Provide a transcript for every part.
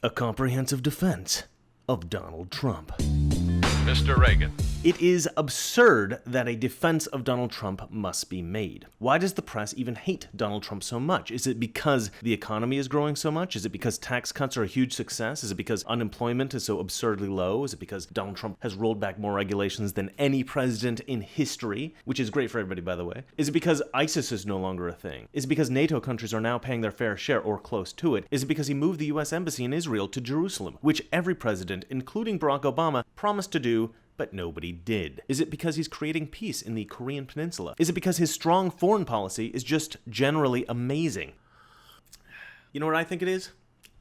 A comprehensive defense of Donald Trump. Mr. Reagan. It is absurd that a defense of Donald Trump must be made. Why does the press even hate Donald Trump so much? Is it because the economy is growing so much? Is it because tax cuts are a huge success? Is it because unemployment is so absurdly low? Is it because Donald Trump has rolled back more regulations than any president in history? Which is great for everybody, by the way. Is it because ISIS is no longer a thing? Is it because NATO countries are now paying their fair share or close to it? Is it because he moved the US Embassy in Israel to Jerusalem, which every president, including Barack Obama, promised to do, but nobody did? Is it because he's creating peace in the Korean Peninsula? Is it because his strong foreign policy is just generally amazing? You know what I think it is?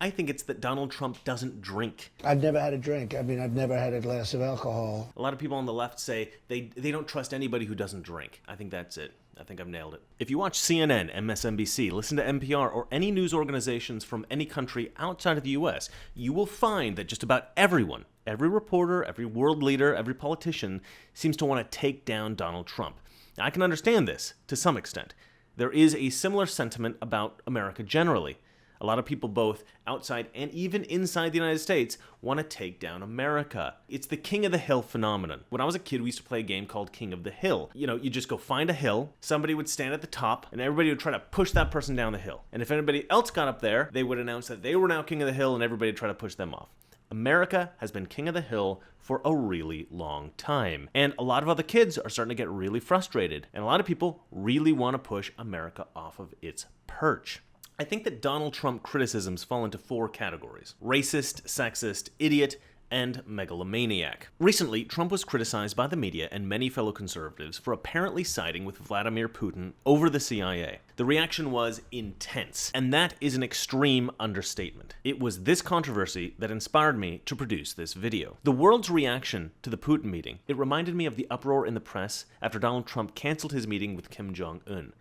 I think it's that Donald Trump doesn't drink. I've never had a drink. I've never had a glass of alcohol. A lot of people on the left say they don't trust anybody who doesn't drink. I think that's it. I think I've nailed it. If you watch CNN, MSNBC, listen to NPR, or any news organizations from any country outside of the US, you will find that just about everyone, every reporter, every world leader, every politician seems to want to take down Donald Trump. Now, I can understand this to some extent. There is a similar sentiment about America generally. A lot of people both outside and even inside the United States want to take down America. It's the King of the Hill phenomenon. When I was a kid, we used to play a game called King of the Hill. You know, you just go find a hill, somebody would stand at the top, and everybody would try to push that person down the hill. And if anybody else got up there, they would announce that they were now King of the Hill, and everybody would try to push them off. America has been King of the Hill for a really long time. And a lot of other kids are starting to get really frustrated. And a lot of people really want to push America off of its perch. I think that Donald Trump criticisms fall into four categories: racist, sexist, idiot, and megalomaniac. Recently, Trump was criticized by the media and many fellow conservatives for apparently siding with Vladimir Putin over the CIA. The reaction was intense, and that is an extreme understatement. It was this controversy that inspired me to produce this video. The world's reaction to the Putin meeting, it reminded me of the uproar in the press after Donald Trump canceled his meeting with Kim Jong-un.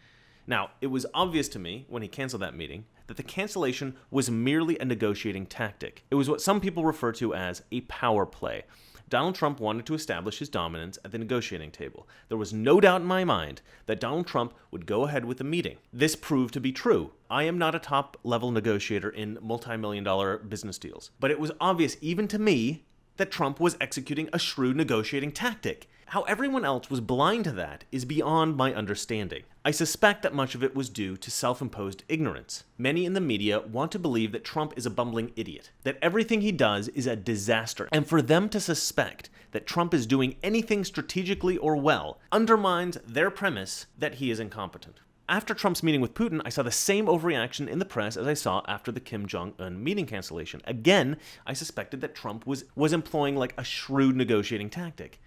Now, it was obvious to me, when he canceled that meeting, that the cancellation was merely a negotiating tactic. It was what some people refer to as a power play. Donald Trump wanted to establish his dominance at the negotiating table. There was no doubt in my mind that Donald Trump would go ahead with the meeting. This proved to be true. I am not a top-level negotiator in multi-million-dollar business deals, but it was obvious even to me that Trump was executing a shrewd negotiating tactic. How everyone else was blind to that is beyond my understanding. I suspect that much of it was due to self-imposed ignorance. Many in the media want to believe that Trump is a bumbling idiot, that everything he does is a disaster, and for them to suspect that Trump is doing anything strategically or well undermines their premise that he is incompetent. After Trump's meeting with Putin, I saw the same overreaction in the press as I saw after the Kim Jong-un meeting cancellation. Again, I suspected that Trump was employing like a shrewd negotiating tactic.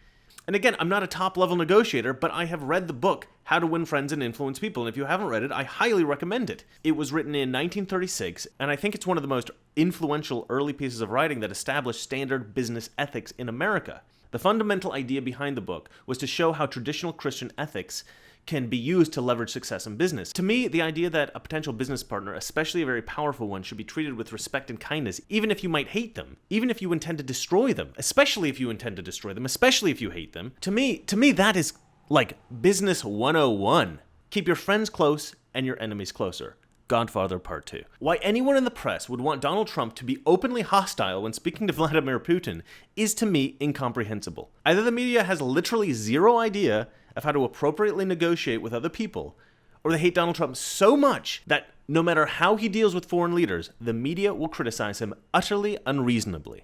And again, I'm not a top-level negotiator, but I have read the book, How to Win Friends and Influence People, and if you haven't read it, I highly recommend it. It was written in 1936, and I think it's one of the most influential early pieces of writing that established standard business ethics in America. The fundamental idea behind the book was to show how traditional Christian ethics can be used to leverage success in business. To me, the idea that a potential business partner, especially a very powerful one, should be treated with respect and kindness, even if you might hate them, even if you intend to destroy them, especially if you intend to destroy them, especially if you hate them, to me that is like business 101. Keep your friends close and your enemies closer. Godfather Part 2. Why anyone in the press would want Donald Trump to be openly hostile when speaking to Vladimir Putin is to me incomprehensible. Either the media has literally zero idea of how to appropriately negotiate with other people, or they hate Donald Trump so much that no matter how he deals with foreign leaders, the media will criticize him utterly unreasonably.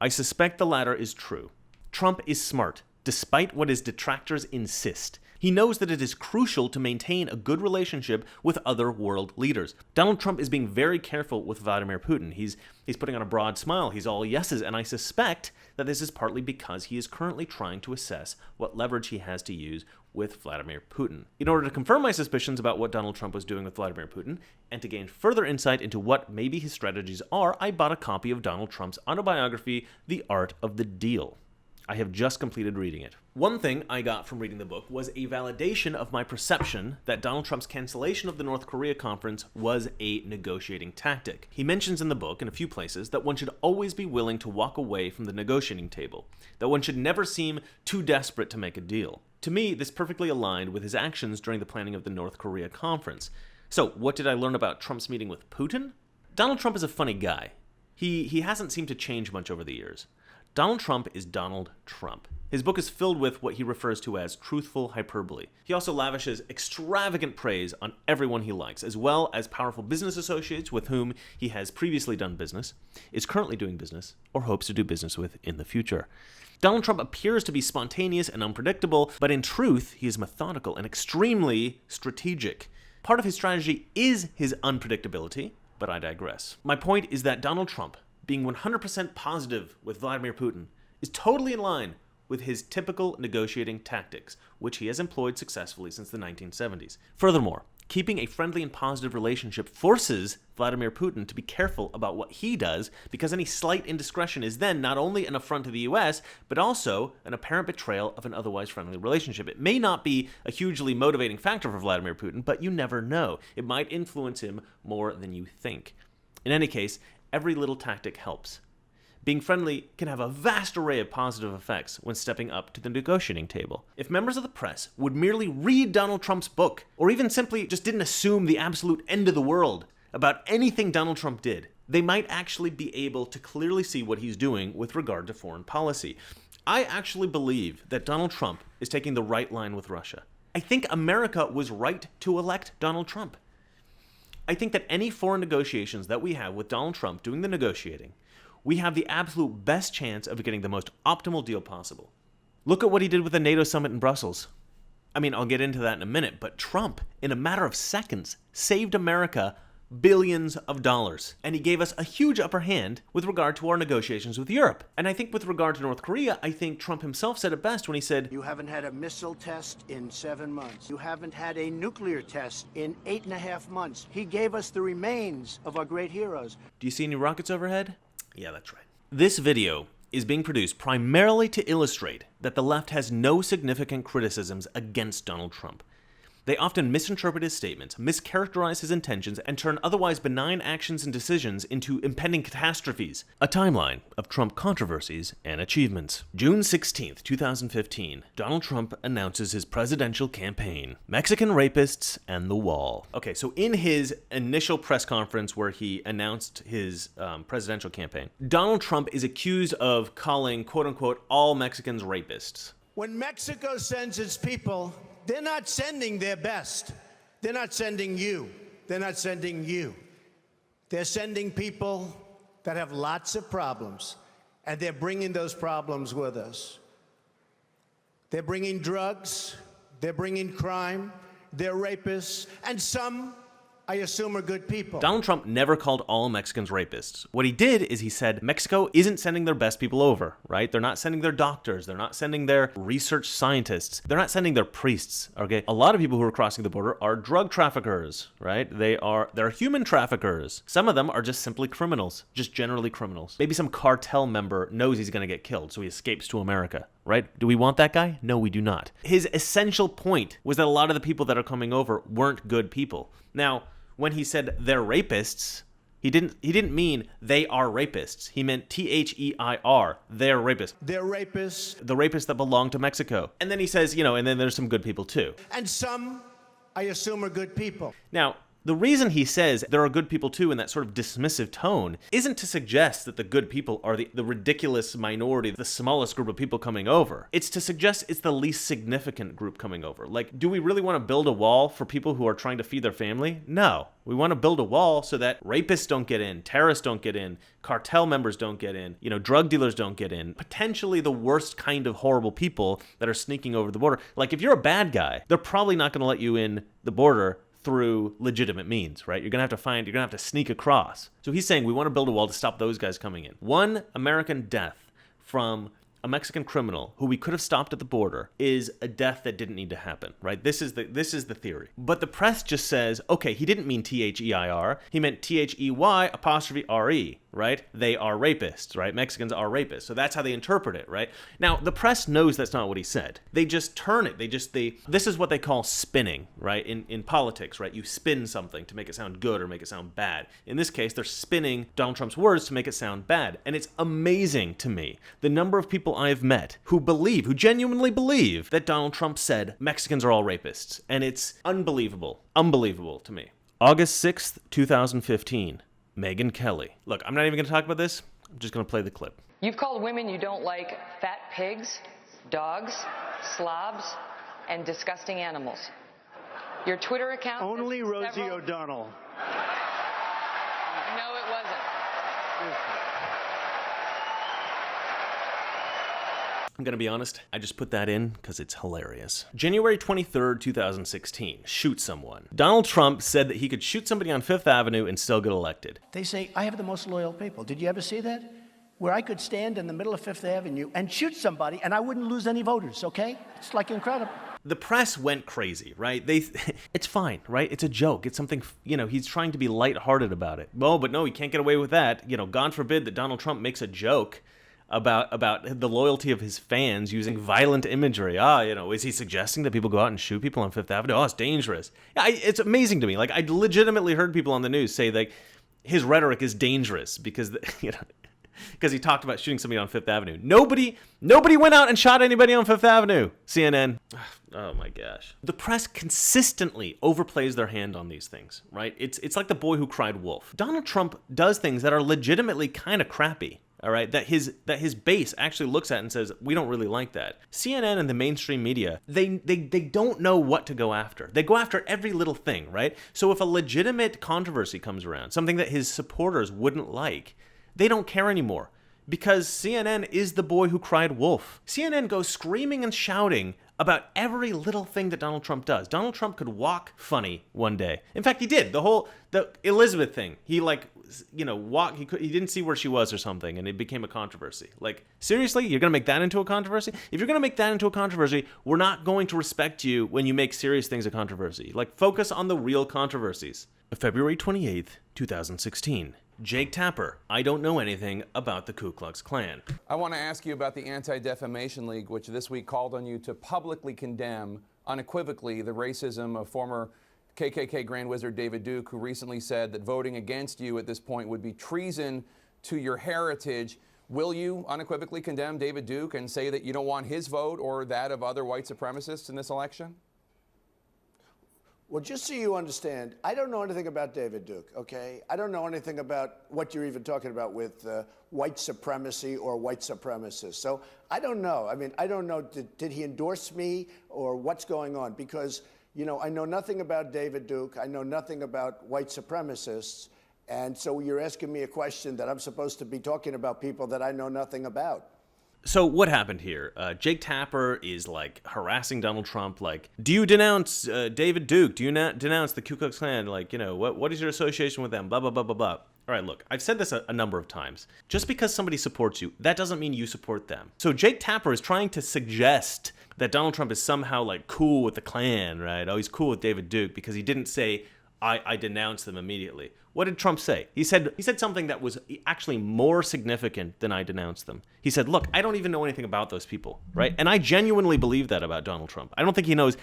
I suspect the latter is true. Trump is smart, despite what his detractors insist. He knows that it is crucial to maintain a good relationship with other world leaders. Donald Trump is being very careful with Vladimir Putin. He's putting on a broad smile. He's all yeses, and I suspect that this is partly because he is currently trying to assess what leverage he has to use with Vladimir Putin. In order to confirm my suspicions about what Donald Trump was doing with Vladimir Putin, and to gain further insight into what maybe his strategies are, I bought a copy of Donald Trump's autobiography, The Art of the Deal. I have just completed reading it. One thing I got from reading the book was a validation of my perception that Donald Trump's cancellation of the North Korea conference was a negotiating tactic. He mentions in the book, in a few places, that one should always be willing to walk away from the negotiating table, that one should never seem too desperate to make a deal. To me, this perfectly aligned with his actions during the planning of the North Korea conference. So, what did I learn about Trump's meeting with Putin? Donald Trump is a funny guy. He hasn't seemed to change much over the years. Donald Trump is Donald Trump. His book is filled with what he refers to as truthful hyperbole. He also lavishes extravagant praise on everyone he likes, as well as powerful business associates with whom he has previously done business, is currently doing business, or hopes to do business with in the future. Donald Trump appears to be spontaneous and unpredictable, but in truth, he is methodical and extremely strategic. Part of his strategy is his unpredictability, but I digress. My point is that Donald Trump, being 100% positive with Vladimir Putin, is totally in line with his typical negotiating tactics, which he has employed successfully since the 1970s. Furthermore, keeping a friendly and positive relationship forces Vladimir Putin to be careful about what he does, because any slight indiscretion is then not only an affront to the US, but also an apparent betrayal of an otherwise friendly relationship. It may not be a hugely motivating factor for Vladimir Putin, but you never know. It might influence him more than you think. In any case, every little tactic helps. Being friendly can have a vast array of positive effects when stepping up to the negotiating table. If members of the press would merely read Donald Trump's book, or even simply just didn't assume the absolute end of the world about anything Donald Trump did, they might actually be able to clearly see what he's doing with regard to foreign policy. I actually believe that Donald Trump is taking the right line with Russia. I think America was right to elect Donald Trump. I think that any foreign negotiations that we have with Donald Trump doing the negotiating, we have the absolute best chance of getting the most optimal deal possible. Look at what he did with the NATO summit in Brussels. I mean, I'll get into that in a minute, but Trump, in a matter of seconds, saved America billions of dollars. And he gave us a huge upper hand with regard to our negotiations with Europe. And I think with regard to North Korea, I think Trump himself said it best when he said, You haven't had a missile test in 7 months. You haven't had a nuclear test in 8.5 months. He gave us the remains of our great heroes. Do you see any rockets overhead? Yeah, that's right. This video is being produced primarily to illustrate that the left has no significant criticisms against Donald Trump. They often misinterpret his statements, mischaracterize his intentions, and turn otherwise benign actions and decisions into impending catastrophes. A timeline of Trump controversies and achievements. June 16th, 2015, Donald Trump announces his presidential campaign, Mexican Rapists and the Wall. Okay, so in his initial press conference where he announced his presidential campaign, Donald Trump is accused of calling, quote-unquote, all Mexicans rapists. When Mexico sends its people, they're not sending their best. They're not sending you. They're not sending you. They're sending people that have lots of problems, and they're bringing those problems with us. They're bringing drugs. They're bringing crime. They're rapists. And some, I assume, are good people. Donald Trump never called all Mexicans rapists. What he did is he said Mexico isn't sending their best people over, right? They're not sending their doctors. They're not sending their research scientists. They're not sending their priests, okay? A lot of people who are crossing the border are drug traffickers, right? They're human traffickers. Some of them are just simply criminals, just generally criminals. Maybe some cartel member knows he's going to get killed, so he escapes to America. Right? Do we want that guy? No, we do not. His essential point was that a lot of the people that are coming over weren't good people. Now, when he said they're rapists, he didn't mean they are rapists. He meant THEIR, they're rapists. They're rapists. The rapists that belong to Mexico. And then he says, and then there's some good people too. And some, I assume, are good people. Now, the reason he says there are good people too in that sort of dismissive tone isn't to suggest that the good people are the ridiculous minority, the smallest group of people coming over. It's to suggest it's the least significant group coming over. Like, do we really want to build a wall for people who are trying to feed their family? No. We want to build a wall so that rapists don't get in, terrorists don't get in, cartel members don't get in, drug dealers don't get in, potentially the worst kind of horrible people that are sneaking over the border. Like, if you're a bad guy, they're probably not going to let you in the border through legitimate means, right? You're gonna have to sneak across. So he's saying we want to build a wall to stop those guys coming in. One American death from a Mexican criminal who we could have stopped at the border is a death that didn't need to happen, right? This is the theory. But the press just says, okay, he didn't mean THEIR, he meant THEY''RE, right? They are rapists, right? Mexicans are rapists. So that's how they interpret it, right? Now, the press knows that's not what he said. They just turn it. This is what they call spinning, right? In politics, right? You spin something to make it sound good or make it sound bad. In this case, they're spinning Donald Trump's words to make it sound bad. And it's amazing to me, the number of people I've met who genuinely believe that Donald Trump said Mexicans are all rapists. And it's unbelievable to me. August 6th, 2015. Megyn Kelly. Look, I'm not even going to talk about this. I'm just going to play the clip. You've called women you don't like fat pigs, dogs, slobs, and disgusting animals. Your Twitter account... Only Rosie O'Donnell. No, it wasn't. I'm going to be honest, I just put that in because it's hilarious. January 23rd, 2016, shoot someone. Donald Trump said that he could shoot somebody on Fifth Avenue and still get elected. They say, I have the most loyal people. Did you ever see that? Where I could stand in the middle of Fifth Avenue and shoot somebody and I wouldn't lose any voters, okay? It's like incredible. The press went crazy, right? It's fine, right? It's a joke. It's something, he's trying to be lighthearted about it. Oh, but no, he can't get away with that. God forbid that Donald Trump makes a joke about the loyalty of his fans using violent imagery. Is he suggesting that people go out and shoot people on Fifth Avenue? Oh, it's dangerous. It's amazing to me. Like, I legitimately heard people on the news say that his rhetoric is dangerous because, because he talked about shooting somebody on Fifth Avenue. Nobody went out and shot anybody on Fifth Avenue. CNN. Oh my gosh. The press consistently overplays their hand on these things, right? It's like the boy who cried wolf. Donald Trump does things that are legitimately kind of crappy. All right, that his base actually looks at and says, we don't really like that. CNN and the mainstream media, they don't know what to go after. They go after every little thing, right? So if a legitimate controversy comes around, something that his supporters wouldn't like, they don't care anymore because CNN is the boy who cried wolf. CNN goes screaming and shouting about every little thing that Donald Trump does. Donald Trump could walk funny one day. In fact, he did. The Elizabeth thing. He he didn't see where she was or something, and it became a controversy. Like, seriously? You're going to make that into a controversy? If you're going to make that into a controversy, we're not going to respect you when you make serious things a controversy. Like, focus on the real controversies. February 28th, 2016. Jake Tapper, I don't know anything about the Ku Klux Klan. I want to ask you about the Anti-Defamation League, which this week called on you to publicly condemn unequivocally the racism of former KKK Grand Wizard David Duke, who recently said that voting against you at this point would be treason to your heritage. Will you unequivocally condemn David Duke and say that you don't want his vote or that of other white supremacists in this election? Well, just so you understand, I don't know anything about David Duke, okay? I don't know anything about what you're even talking about with white supremacy or white supremacists. So I don't know. I mean, I don't know, did he endorse me or what's going on? Because, I know nothing about David Duke. I know nothing about white supremacists. And so you're asking me a question that I'm supposed to be talking about people that I know nothing about. So what happened here? Jake Tapper is harassing Donald Trump. Do you denounce David Duke? Do you denounce the Ku Klux Klan? What is your association with them? Blah, blah, blah, blah, blah. All right, look, I've said this a number of times. Just because somebody supports you, that doesn't mean you support them. So Jake Tapper is trying to suggest that Donald Trump is somehow cool with the Klan, right? Oh, he's cool with David Duke because he didn't say, I denounce them immediately. What did Trump say? He said something that was actually more significant than I denounced them. He said, look, I don't even know anything about those people, right? And I genuinely believe that about Donald Trump. I don't think he knows.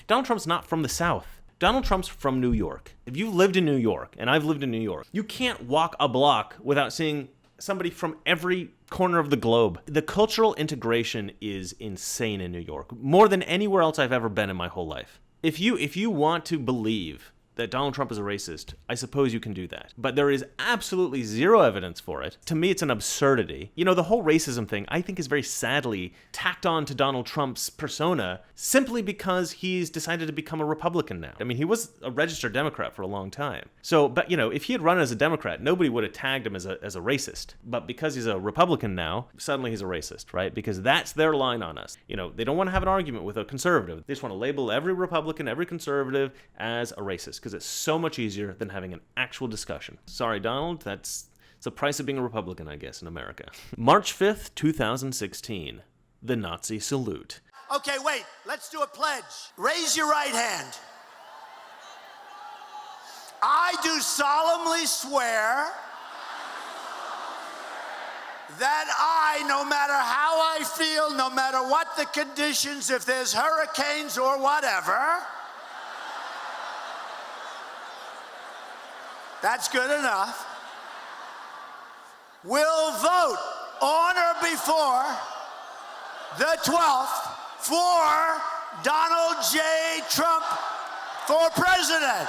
Donald Trump's not from the South. Donald Trump's from New York. If you've lived in New York, and I've lived in New York, you can't walk a block without seeing somebody from every corner of the globe. The cultural integration is insane in New York, more than anywhere else I've ever been in my whole life. If you want to believe that Donald Trump is a racist, I suppose you can do that. But there is absolutely zero evidence for it. To me, it's an absurdity. The whole racism thing, I think, is very sadly tacked on to Donald Trump's persona simply because he's decided to become a Republican now. I mean, he was a registered Democrat for a long time. So, but, if he had run as a Democrat, nobody would have tagged him as a racist. But because he's a Republican now, suddenly he's a racist, right? Because that's their line on us. They don't want to have an argument with a conservative. They just want to label every Republican, every conservative as a racist, because it's so much easier than having an actual discussion. Sorry, Donald, it's the price of being a Republican, I guess, in America. March 5th, 2016, the Nazi salute. Okay, wait, let's do a pledge. Raise your right hand. I do solemnly swear that I, no matter how I feel, no matter what the conditions, if there's hurricanes or whatever, that's good enough, will vote on or before the 12th for Donald J. Trump for president.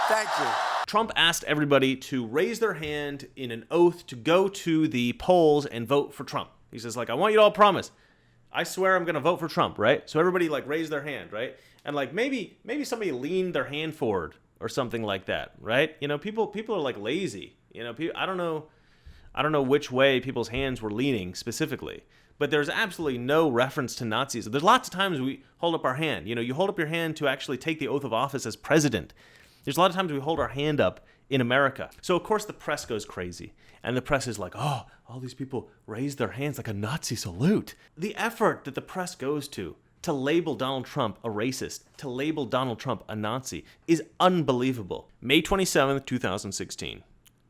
Thank you. Trump asked everybody to raise their hand in an oath to go to the polls and vote for Trump. He says, like, I want you to all promise, I swear I'm going to vote for Trump, right? So everybody, like, raised their hand, right? And, like, maybe somebody leaned their hand forward or something like that, right? You know, people are, like, lazy. You know, I don't know which way people's hands were leaning specifically. But there's absolutely no reference to Nazis. There's lots of times we hold up our hand. You know, you hold up your hand to actually take the oath of office as president. There's a lot of times we hold our hand up in America. So, of course, the press goes crazy. And the press is like, oh, all these people raise their hands like a Nazi salute. The effort that the press goes to label Donald Trump a racist, to label Donald Trump a Nazi, is unbelievable. May 27th, 2016.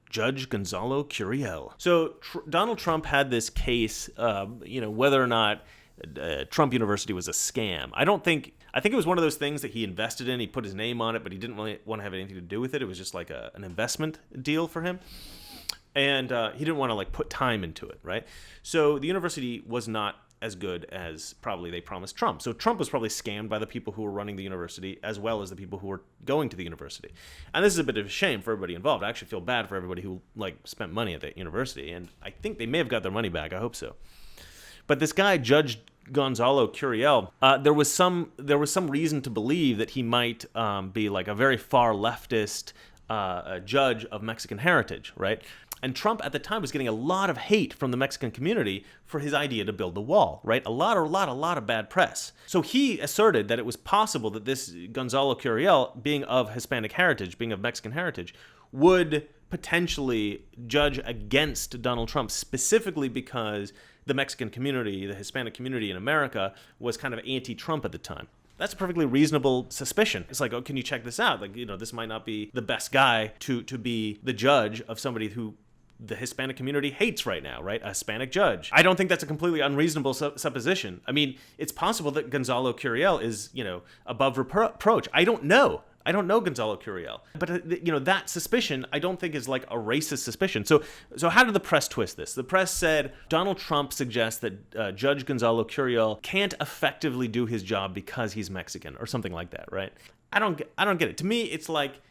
Judge Gonzalo Curiel. So Donald Trump had this case, whether or not Trump University was a scam. I think it was one of those things that he invested in. He put his name on it, but he didn't really want to have anything to do with it. It was just like an investment deal for him. And he didn't want to like put time into it, right? So the university was not as good as probably they promised Trump. So Trump was probably scammed by the people who were running the university as well as the people who were going to the university. And this is a bit of a shame for everybody involved. I actually feel bad for everybody who like spent money at that university, and I think they may have got their money back. I hope so. But this guy, Judge Gonzalo Curiel, there was some reason to believe that he might be like a very far leftist judge of Mexican heritage, right? And Trump at the time was getting a lot of hate from the Mexican community for his idea to build the wall, right? A lot of bad press. So he asserted that it was possible that this Gonzalo Curiel, being of Hispanic heritage, being of Mexican heritage, would potentially judge against Donald Trump specifically because the Mexican community, the Hispanic community in America, was kind of anti-Trump at the time. That's a perfectly reasonable suspicion. It's like, oh, can you check this out? Like, you know, this might not be the best guy to be the judge of somebody who the Hispanic community hates right now, right? A Hispanic judge. I don't think that's a completely unreasonable supposition. I mean, it's possible that Gonzalo Curiel is, above reproach. I don't know Gonzalo Curiel. But, that suspicion, I don't think is like a racist suspicion. So how did the press twist this? The press said Donald Trump suggests that Judge Gonzalo Curiel can't effectively do his job because he's Mexican or something like that, right? I don't get it. To me, it's like,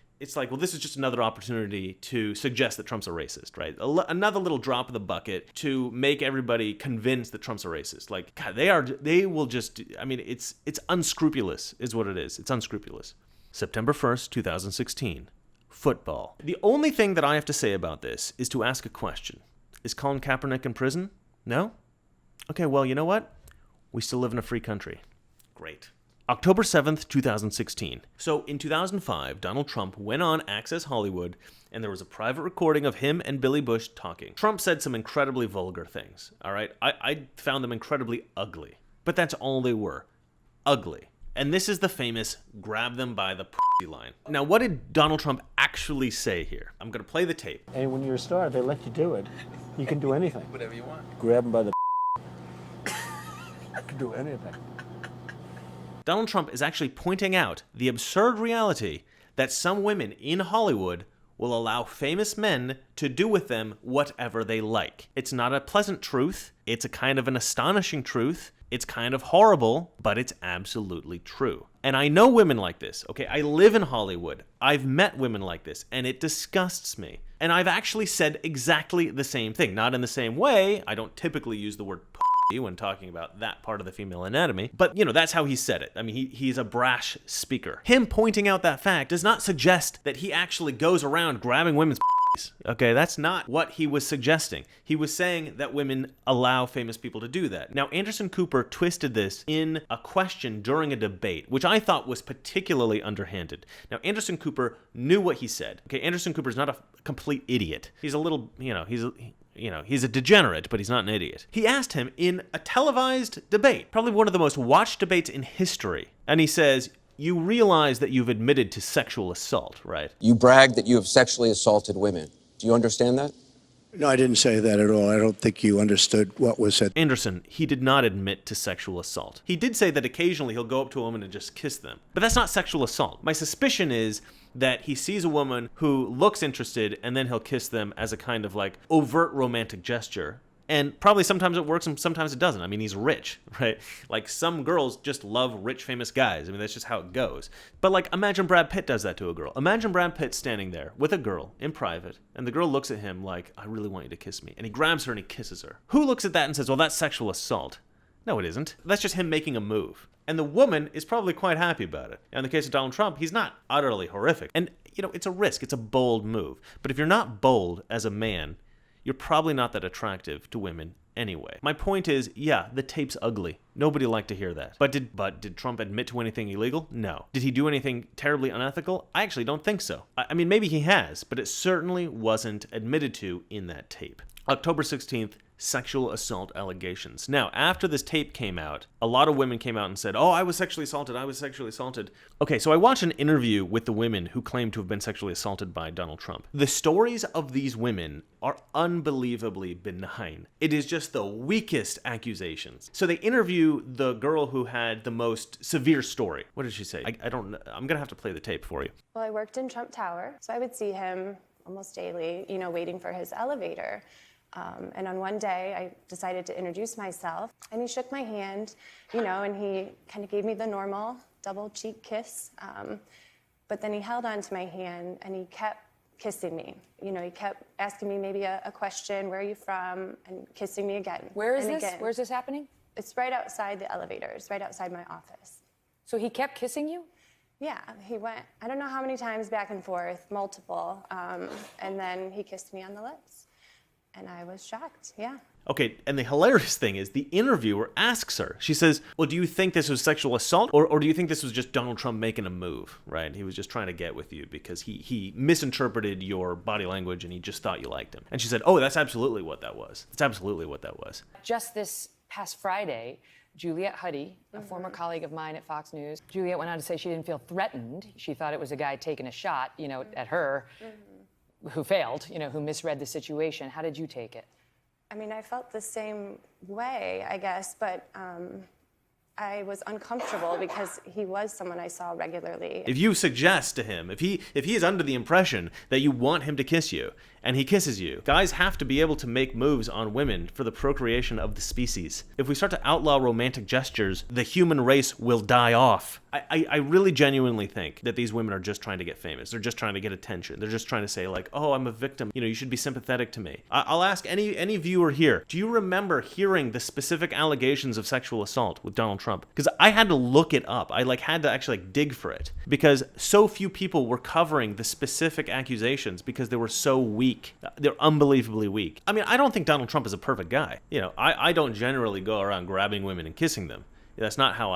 well, this is just another opportunity to suggest that Trump's a racist, right? Another little drop in the bucket to make everybody convinced that Trump's a racist. Like, God, they will just, I mean, it's unscrupulous is what it is. It's unscrupulous. September 1st, 2016. Football. The only thing that I have to say about this is to ask a question. Is Colin Kaepernick in prison? No? Okay, well, you know what? We still live in a free country. Great. October 7th, 2016. So in 2005, Donald Trump went on Access Hollywood, and there was a private recording of him and Billy Bush talking. Trump said some incredibly vulgar things, all right? I found them incredibly ugly. But that's all they were. Ugly. And this is the famous grab them by the pussy line. Now, what did Donald Trump actually say here? I'm going to play the tape. And when you're a star, they let you do it. You can do anything. Whatever you want. Grab them by the I can do anything. Donald Trump is actually pointing out the absurd reality that some women in Hollywood will allow famous men to do with them whatever they like. It's not a pleasant truth. It's a kind of an astonishing truth. It's kind of horrible, but it's absolutely true. And I know women like this, okay? I live in Hollywood. I've met women like this, and it disgusts me. And I've actually said exactly the same thing. Not in the same way. I don't typically use the word when talking about that part of the female anatomy. But, that's how he said it. I mean, he's a brash speaker. Him pointing out that fact does not suggest that he actually goes around grabbing women's okay, that's not what he was suggesting. He was saying that women allow famous people to do that. Now, Anderson Cooper twisted this in a question during a debate, which I thought was particularly underhanded. Now, Anderson Cooper knew what he said. Okay, Anderson Cooper's not a complete idiot. He's a little, he's a degenerate, but he's not an idiot. He asked him in a televised debate, probably one of the most watched debates in history, and he says, you realize that you've admitted to sexual assault, right? You bragged that you have sexually assaulted women. Do you understand that? No, I didn't say that at all. I don't think you understood what was said. Anderson, he did not admit to sexual assault. He did say that occasionally he'll go up to a woman and just kiss them. But that's not sexual assault. My suspicion is that he sees a woman who looks interested and then he'll kiss them as a kind of like overt romantic gesture. And probably sometimes it works and sometimes it doesn't. I mean, he's rich, right? Like, some girls just love rich, famous guys. I mean, that's just how it goes. But, like, imagine Brad Pitt does that to a girl. Imagine Brad Pitt standing there with a girl in private, and the girl looks at him like, I really want you to kiss me. And he grabs her and he kisses her. Who looks at that and says, well, that's sexual assault? No, it isn't. That's just him making a move. And the woman is probably quite happy about it. Now, in the case of Donald Trump, he's not utterly horrific. And, you know, it's a risk. It's a bold move. But if you're not bold as a man, you're probably not that attractive to women anyway. My point is, yeah, the tape's ugly. Nobody liked to hear that. But did Trump admit to anything illegal? No. Did he do anything terribly unethical? I actually don't think so. I mean, maybe he has, but it certainly wasn't admitted to in that tape. October 16th, sexual assault allegations. Now, after this tape came out, a lot of women came out and said, oh, I was sexually assaulted. Okay, so I watched an interview with the women who claimed to have been sexually assaulted by Donald Trump. The stories of these women are unbelievably benign. It is just the weakest accusations. So they interview the girl who had the most severe story. What did she say? I don't know. I'm gonna have to play the tape for you. Well, I worked in Trump Tower, so I would see him almost daily, you know, waiting for his elevator. And on one day, I decided to introduce myself, and he shook my hand, you know, and he kind of gave me the normal double cheek kiss. But then he held onto my hand, and he kept kissing me. You know, he kept asking me maybe a question, where are you from, and kissing me again. Where is and this? Again. Where's this happening? It's right outside the elevator. It's right outside my office. So he kept kissing you? Yeah, he went, I don't know how many times back and forth, multiple, and then he kissed me on the lips. And I was shocked, yeah. Okay, and the hilarious thing is the interviewer asks her, she says, well, do you think this was sexual assault or do you think this was just Donald Trump making a move, right? He was just trying to get with you because he misinterpreted your body language and he just thought you liked him. And she said, oh, that's absolutely what that was. That's absolutely what that was. Just this past Friday, Juliette Huddy, a former colleague of mine at Fox News, Juliette went on to say she didn't feel threatened. She thought it was a guy taking a shot, you know, at her. Who failed, you know, who misread the situation. How did you take it? I mean, I felt the same way, I guess, but I was uncomfortable because he was someone I saw regularly. If you suggest to him, if he is under the impression that you want him to kiss you, and he kisses you, guys have to be able to make moves on women for the procreation of the species. If we start to outlaw romantic gestures, the human race will die off. I really genuinely think that these women are just trying to get famous. They're just trying to get attention. They're just trying to say like, oh, I'm a victim. You know, you should be sympathetic to me. I'll ask any viewer here, do you remember hearing the specific allegations of sexual assault with Donald Trump? Because I had to look it up. I had to actually dig for it because so few people were covering the specific accusations because they were so weak. They're unbelievably weak. I mean, I don't think Donald Trump is a perfect guy. You know, I don't generally go around grabbing women and kissing them. That's not how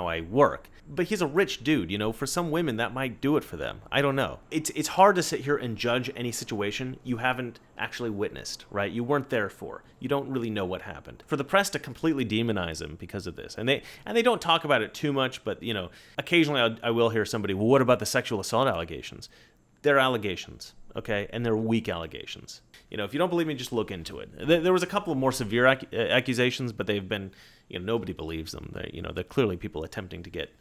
I work. But he's a rich dude, you know. For some women, that might do it for them. I don't know. It's hard to sit here and judge any situation you haven't actually witnessed, right? You weren't there for. You don't really know what happened. For the press to completely demonize him because of this, and they don't talk about it too much, but you know, occasionally I will hear somebody, well, what about the sexual assault allegations? They're allegations, okay, and they're weak allegations. You know, if you don't believe me, just look into it. There was a couple of more severe accusations, but they've been, you know, nobody believes them. They're clearly people attempting to get,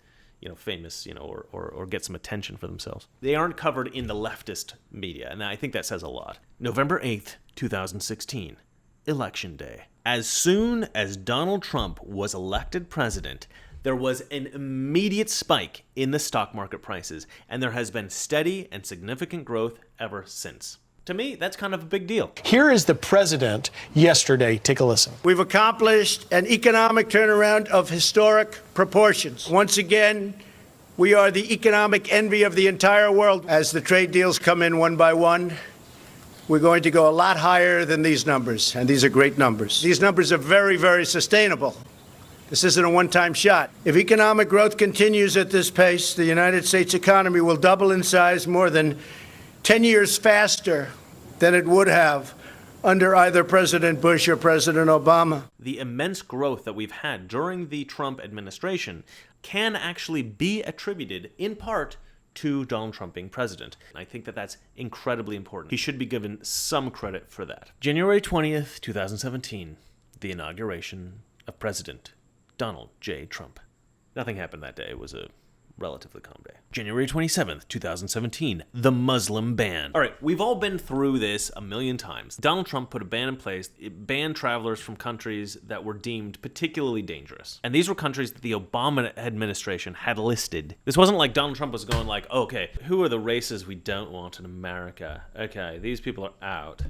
you know, famous, you know, or get some attention for themselves. They aren't covered in the leftist media, and I think that says a lot. November 8th, 2016, Election Day. As soon as Donald Trump was elected president, there was an immediate spike in the stock market prices, and there has been steady and significant growth ever since. To me, that's kind of a big deal. Here is the president yesterday. Take a listen. We've accomplished an economic turnaround of historic proportions. Once again, we are the economic envy of the entire world. As the trade deals come in one by one, we're going to go a lot higher than these numbers, and these are great numbers. These numbers are very, very sustainable. This isn't a one-time shot. If economic growth continues at this pace, the United States economy will double in size more than 10 years faster than it would have under either President Bush or President Obama. The immense growth that we've had during the Trump administration can actually be attributed in part to Donald Trump being president. I think that that's incredibly important. He should be given some credit for that. January 20th, 2017, the inauguration of President Donald J. Trump. Nothing happened that day. It was a relatively calm day. January 27th, 2017, the Muslim ban. All right, we've all been through this a million times. Donald Trump put a ban in place. It banned travelers from countries that were deemed particularly dangerous. And these were countries that the Obama administration had listed. This wasn't like Donald Trump was going like, okay, who are the races we don't want in America? Okay, these people are out.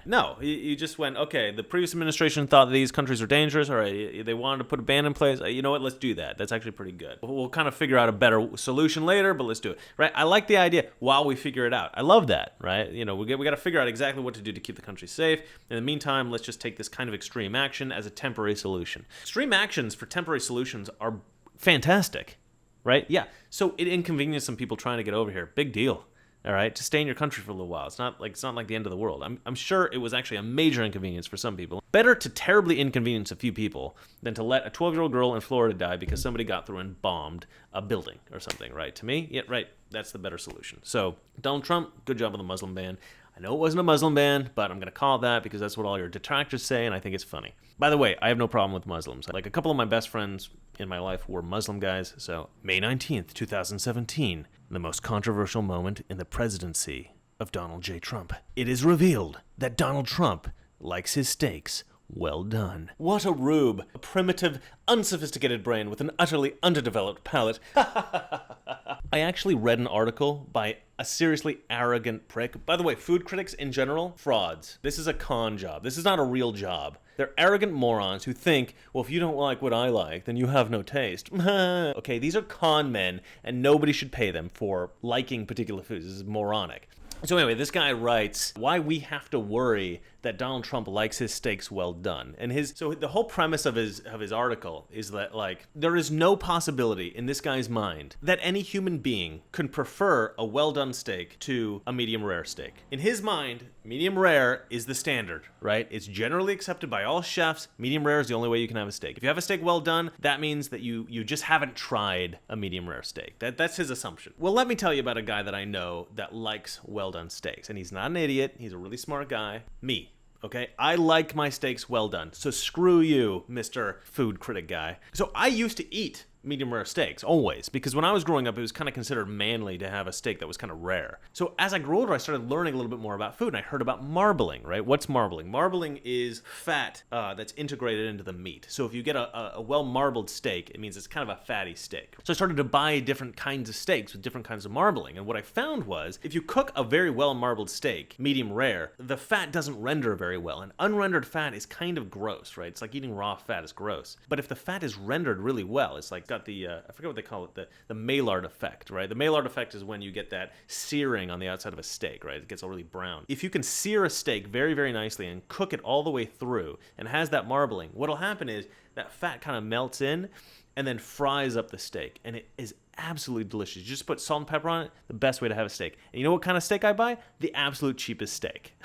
No, you just went, okay, the previous administration thought that these countries were dangerous. All right, they wanted to put a ban in place. You know what? Let's do that. That's actually pretty good. We'll kind of figure out a better solution later, but let's do it, right? I like the idea while we figure it out. I love that, right? You know, we got to figure out exactly what to do to keep the country safe. In the meantime, let's just take this kind of extreme action as a temporary solution. Extreme actions for temporary solutions are fantastic, right? Yeah, so it inconvenienced some people trying to get over here. Big deal. All right, to stay in your country for a little while. It's not like the end of the world. I'm sure it was actually a major inconvenience for some people. Better to terribly inconvenience a few people than to let a 12-year-old girl in Florida die because somebody got through and bombed a building or something, right? To me, yeah, right, that's the better solution. So, Donald Trump, good job on the Muslim ban. I know it wasn't a Muslim ban, but I'm going to call it that because that's what all your detractors say, and I think it's funny. By the way, I have no problem with Muslims. Like, a couple of my best friends in my life were Muslim guys, so May 19th, 2017, the most controversial moment in the presidency of Donald J. Trump. It is revealed that Donald Trump likes his steaks well done. What a rube. A primitive, unsophisticated brain with an utterly underdeveloped palate. I actually read an article by a seriously arrogant prick. By the way, food critics in general, frauds. This is a con job. This is not a real job. They're arrogant morons who think, well, if you don't like what I like, then you have no taste. Okay, these are con men, and nobody should pay them for liking particular foods. This is moronic. So anyway, this guy writes why we have to worry that Donald Trump likes his steaks well done. And so the whole premise of his article is that, like, there is no possibility in this guy's mind that any human being could prefer a well done steak to a medium rare steak. In his mind, medium rare is the standard, right? It's generally accepted by all chefs. Medium rare is the only way you can have a steak. If you have a steak well done, that means that you just haven't tried a medium rare steak. That's his assumption. Well, let me tell you about a guy that I know that likes well done steaks. And he's not an idiot. He's a really smart guy. Me. Okay, I like my steaks well done. So screw you, Mr. Food Critic guy. So I used to eat medium rare steaks, always, because when I was growing up, it was kind of considered manly to have a steak that was kind of rare. So as I grew older, I started learning a little bit more about food, and I heard about marbling, right? What's marbling? Marbling is fat that's integrated into the meat. So if you get a well-marbled steak, it means it's kind of a fatty steak. So I started to buy different kinds of steaks with different kinds of marbling, and what I found was, if you cook a very well-marbled steak, medium rare, the fat doesn't render very well, and unrendered fat is kind of gross, right? It's like eating raw fat is gross. But if the fat is rendered really well, it's like got the, I forget what they call it, the Maillard effect, right? The Maillard effect is when you get that searing on the outside of a steak, right? It gets all really brown. If you can sear a steak very, very nicely and cook it all the way through and has that marbling, what'll happen is that fat kind of melts in and then fries up the steak, and it is absolutely delicious. You just put salt and pepper on it, the best way to have a steak. And you know what kind of steak I buy? The absolute cheapest steak.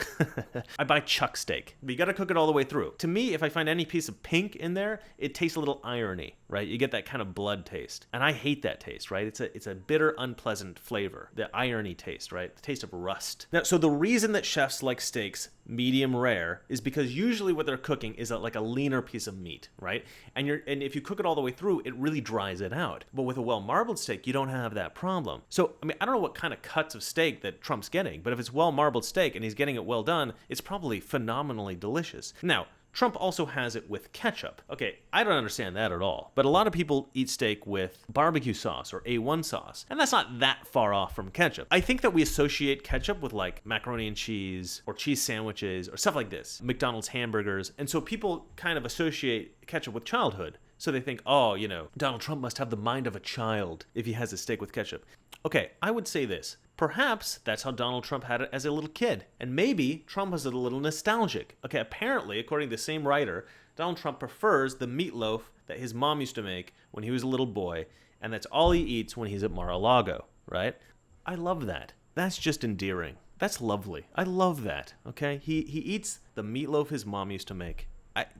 I buy chuck steak, but you gotta cook it all the way through. To me, if I find any piece of pink in there, it tastes a little irony, right? You get that kind of blood taste. And I hate that taste, right? It's a bitter, unpleasant flavor. The irony taste, right? The taste of rust. Now, so the reason that chefs like steaks medium rare is because usually what they're cooking is like a leaner piece of meat, right? And if you cook it all the way through, it really dries it out. But with a well-marbled steak, you don't have that problem. So, I mean, I don't know what kind of cuts of steak that Trump's getting, but if it's well-marbled steak and he's getting it well done, it's probably phenomenally delicious. Now, Trump also has it with ketchup. Okay, I don't understand that at all. But a lot of people eat steak with barbecue sauce or A1 sauce, and that's not that far off from ketchup. I think that we associate ketchup with like macaroni and cheese or cheese sandwiches or stuff like this, McDonald's hamburgers, and so people kind of associate ketchup with childhood. So they think, oh, you know, Donald Trump must have the mind of a child if he has a steak with ketchup. Okay, I would say this. Perhaps that's how Donald Trump had it as a little kid. And maybe Trump was a little nostalgic. Okay, apparently, according to the same writer, Donald Trump prefers the meatloaf that his mom used to make when he was a little boy, and that's all he eats when he's at Mar-a-Lago, right? I love that. That's just endearing. That's lovely. I love that, okay? He eats the meatloaf his mom used to make.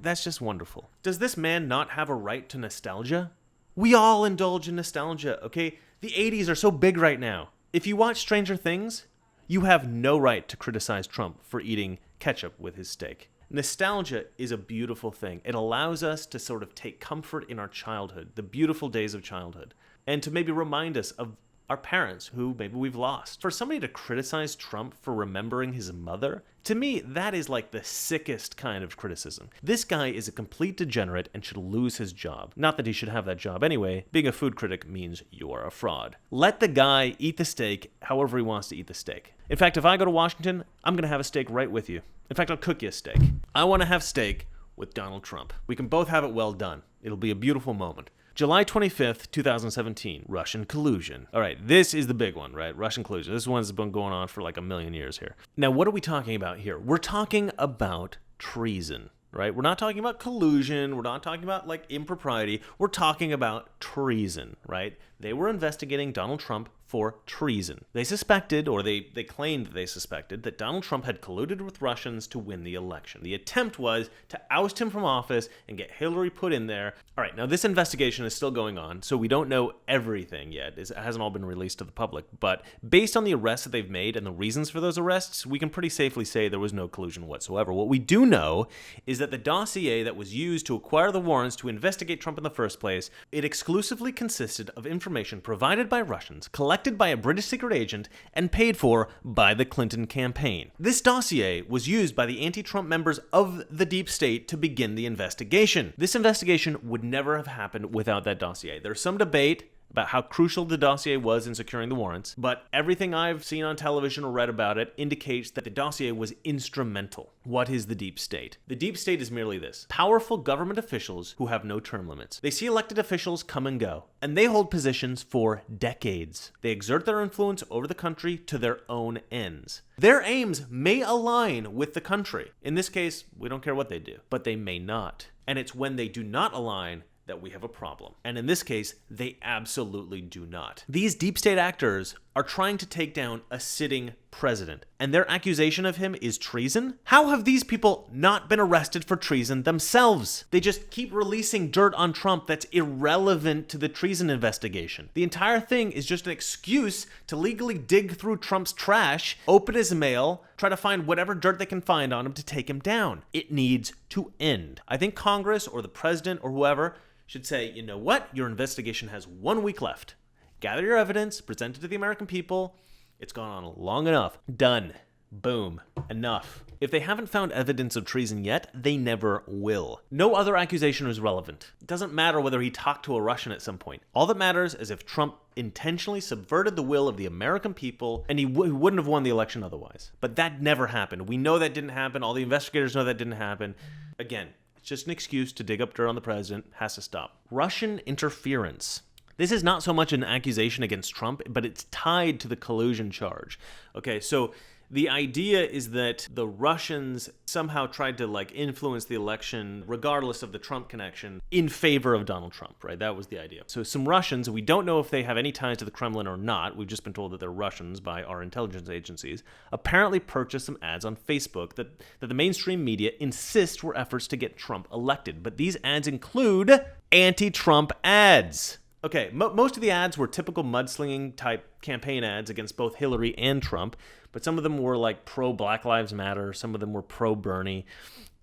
That's just wonderful. Does this man not have a right to nostalgia? We all indulge in nostalgia, okay? The 80s are so big right now. If you watch Stranger Things, you have no right to criticize Trump for eating ketchup with his steak. Nostalgia is a beautiful thing. It allows us to sort of take comfort in our childhood, the beautiful days of childhood. and to maybe remind us of our parents who maybe we've lost. For somebody to criticize Trump for remembering his mother, to me, that is like the sickest kind of criticism. This guy is a complete degenerate and should lose his job. Not that he should have that job anyway. Being a food critic means you are a fraud. Let the guy eat the steak however he wants to eat the steak. In fact, if I go to Washington, I'm going to have a steak right with you. In fact, I'll cook you a steak. I want to have steak with Donald Trump. We can both have it well done. It'll be a beautiful moment. July 25th, 2017, Russian collusion. All right, this is the big one, right? Russian collusion. This one's been going on for like a million years here. Now, what are we talking about here? We're talking about treason, right? We're not talking about collusion. We're not talking about like impropriety. We're talking about treason, right? They were investigating Donald Trump for treason. They suspected, or they claimed that they suspected, that Donald Trump had colluded with Russians to win the election. The attempt was to oust him from office and get Hillary put in there. All right, now this investigation is still going on, so we don't know everything yet. It hasn't all been released to the public, but based on the arrests that they've made and the reasons for those arrests, we can pretty safely say there was no collusion whatsoever. What we do know is that the dossier that was used to acquire the warrants to investigate Trump in the first place, it exclusively consisted of information provided by Russians, collected by a British secret agent, and paid for by the Clinton campaign. This dossier was used by the anti-Trump members of the deep state to begin the investigation. This investigation would never have happened without that dossier. There's some debate about how crucial the dossier was in securing the warrants, but everything I've seen on television or read about it indicates that the dossier was instrumental. What is the deep state? The deep state is merely this: powerful government officials who have no term limits. They see elected officials come and go, and they hold positions for decades. They exert their influence over the country to their own ends. Their aims may align with the country. In this case, we don't care what they do, but they may not. And it's when they do not align that we have a problem. And in this case, they absolutely do not. These deep state actors are trying to take down a sitting president, and their accusation of him is treason? How have these people not been arrested for treason themselves? They just keep releasing dirt on Trump that's irrelevant to the treason investigation. The entire thing is just an excuse to legally dig through Trump's trash, open his mail, try to find whatever dirt they can find on him to take him down. It needs to end. I think Congress or the president or whoever should say, you know what? Your investigation has 1 week left. Gather your evidence, present it to the American people. It's gone on long enough. Done. Boom. Enough. If they haven't found evidence of treason yet, they never will. No other accusation is relevant. It doesn't matter whether he talked to a Russian at some point. All that matters is if Trump intentionally subverted the will of the American people, and he wouldn't have won the election otherwise. But that never happened. We know that didn't happen. All the investigators know that didn't happen. Again, it's just an excuse to dig up dirt on the president. Has to stop. Russian interference. This is not so much an accusation against Trump, but it's tied to the collusion charge. Okay, so the idea is that the Russians somehow tried to influence the election, regardless of the Trump connection, in favor of Donald Trump, right? That was the idea. So some Russians, we don't know if they have any ties to the Kremlin or not. We've just been told that they're Russians by our intelligence agencies, apparently purchased some ads on Facebook that the mainstream media insists were efforts to get Trump elected. But these ads include anti-Trump ads. Okay, most of the ads were typical mudslinging type campaign ads against both Hillary and Trump, but some of them were like pro-Black Lives Matter, some of them were pro-Bernie,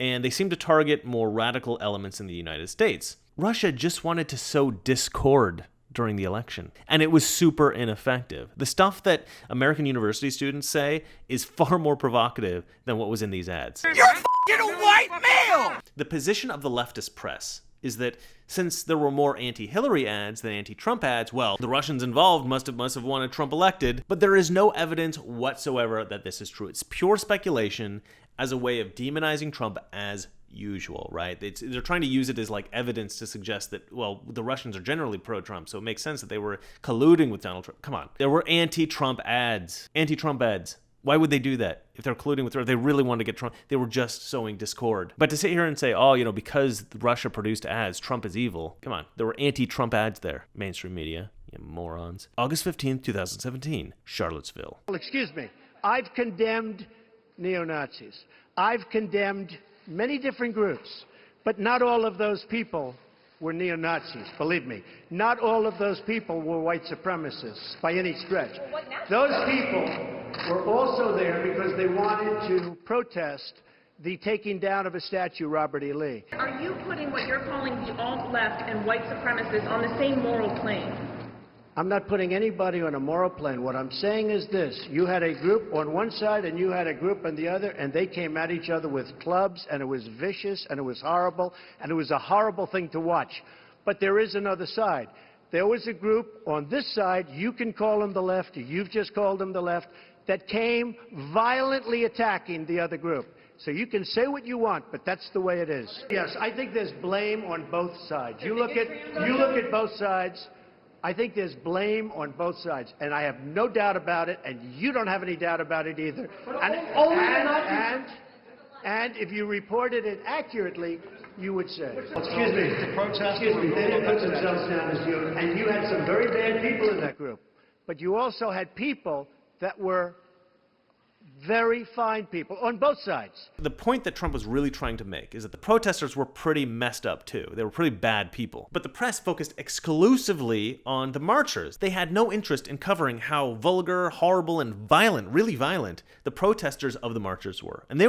and they seemed to target more radical elements in the United States. Russia just wanted to sow discord during the election, and it was super ineffective. The stuff that American university students say is far more provocative than what was in these ads. You're f***ing a white male! The position of the leftist press is that since there were more anti-Hillary ads than anti-Trump ads, well, the Russians involved must have wanted Trump elected, but there is no evidence whatsoever that this is true. It's pure speculation as a way of demonizing Trump as usual, right? They're trying to use it as evidence to suggest that, well, the Russians are generally pro-Trump, so it makes sense that they were colluding with Donald Trump. Come on. There were anti-Trump ads. Anti-Trump ads. Why would they do that? If they're colluding with Trump, they really wanted to get Trump. They were just sowing discord. But to sit here and say, because Russia produced ads, Trump is evil. Come on. There were anti-Trump ads there. Mainstream media. You morons. August 15th, 2017. Charlottesville. Well, excuse me. I've condemned neo-Nazis. I've condemned many different groups. But not all of those people were neo-Nazis, believe me. Not all of those people were white supremacists by any stretch. Those people were also there because they wanted to protest the taking down of a statue, Robert E. Lee. Are you putting what you're calling the alt-left and white supremacists on the same moral plane? I'm not putting anybody on a moral plane. What I'm saying is this. You had a group on one side and you had a group on the other, and they came at each other with clubs, and it was vicious, and it was horrible, and it was a horrible thing to watch. But there is another side. There was a group on this side, you can call them the left, or you've just called them the left, that came violently attacking the other group. So you can say what you want, but that's the way it is. Yes, I think there's blame on both sides. You look at both sides. I think there's blame on both sides, and I have no doubt about it, and you don't have any doubt about it either. And if you reported it accurately, you would say. Excuse me. They didn't put themselves down as you, and you had some very bad people in that group. But you also had people that were very fine people on both sides. The point that Trump was really trying to make is that the protesters were pretty messed up too. They were pretty bad people. But the press focused exclusively on the marchers. They had no interest in covering how vulgar, horrible, and violent, really violent, the protesters of the marchers were. And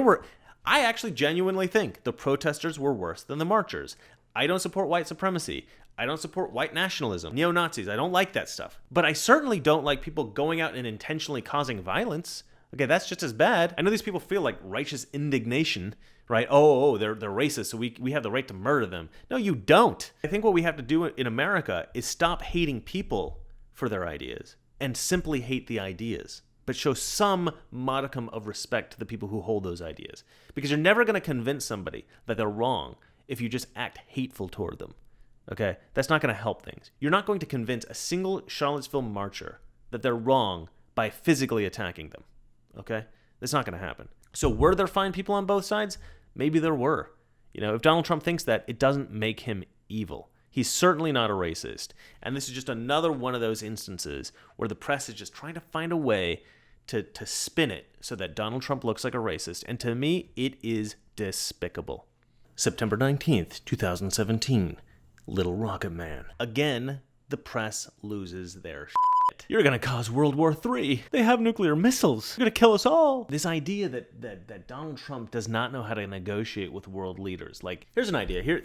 I actually genuinely think the protesters were worse than the marchers. I don't support white supremacy. I don't support white nationalism, neo-Nazis. I don't like that stuff. But I certainly don't like people going out and intentionally causing violence. Okay, that's just as bad. I know these people feel like righteous indignation, right? Oh, they're racist, so we have the right to murder them. No, you don't. I think what we have to do in America is stop hating people for their ideas and simply hate the ideas, but show some modicum of respect to the people who hold those ideas. Because you're never going to convince somebody that they're wrong if you just act hateful toward them. Okay? That's not going to help things. You're not going to convince a single Charlottesville marcher that they're wrong by physically attacking them. Okay? That's not going to happen. So were there fine people on both sides? Maybe there were. You know, if Donald Trump thinks that, it doesn't make him evil. He's certainly not a racist. And this is just another one of those instances where the press is just trying to find a way to spin it so that Donald Trump looks like a racist. And to me, it is despicable. September 19th, 2017. Little Rocket Man. Again, the press loses their shit. You're gonna cause World War III. They have nuclear missiles. They're gonna kill us all. This idea that Donald Trump does not know how to negotiate with world leaders. Like, here's an idea. Here,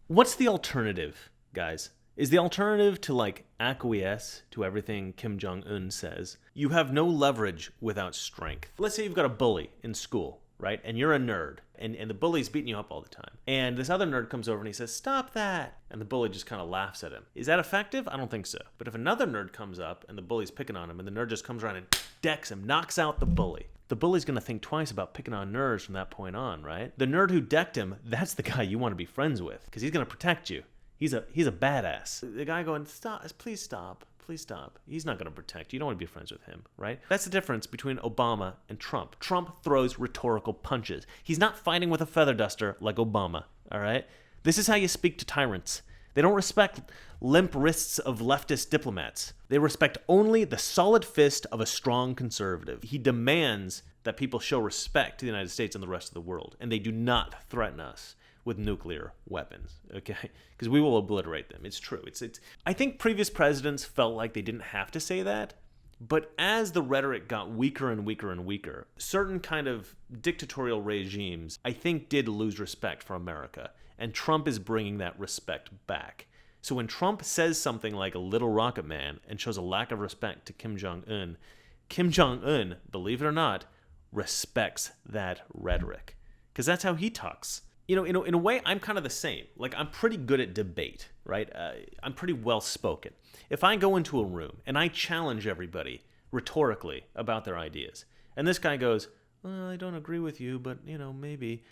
what's the alternative, guys? Is the alternative to, like, acquiesce to everything Kim Jong-un says? You have no leverage without strength. Let's say you've got a bully in school, right? And you're a nerd, and the bully's beating you up all the time. And this other nerd comes over and he says, "Stop that!" And the bully just kind of laughs at him. Is that effective? I don't think so. But if another nerd comes up and the bully's picking on him, and the nerd just comes around and decks him, knocks out the bully, the bully's going to think twice about picking on nerds from that point on, right? The nerd who decked him, that's the guy you want to be friends with, because he's going to protect you. He's a badass. The guy going, "Stop, please stop. Please stop." He's not going to protect you. You don't want to be friends with him, right? That's the difference between Obama and Trump. Trump throws rhetorical punches. He's not fighting with a feather duster like Obama, all right? This is how you speak to tyrants. They don't respect limp wrists of leftist diplomats. They respect only the solid fist of a strong conservative. He demands that people show respect to the United States and the rest of the world, and they do not threaten us with nuclear weapons, okay? Because we will obliterate them. It's true. It's. I think previous presidents felt like they didn't have to say that, but as the rhetoric got weaker and weaker and weaker, certain kind of dictatorial regimes, I think, did lose respect for America, and Trump is bringing that respect back. So when Trump says something like a little rocket man and shows a lack of respect to Kim Jong-un, believe it or not, respects that rhetoric, because that's how he talks. You know, in a way, I'm kind of the same. Like, I'm pretty good at debate, right? I'm pretty well-spoken. If I go into a room and I challenge everybody rhetorically about their ideas, and this guy goes, "Well, I don't agree with you, but, you know, maybe,"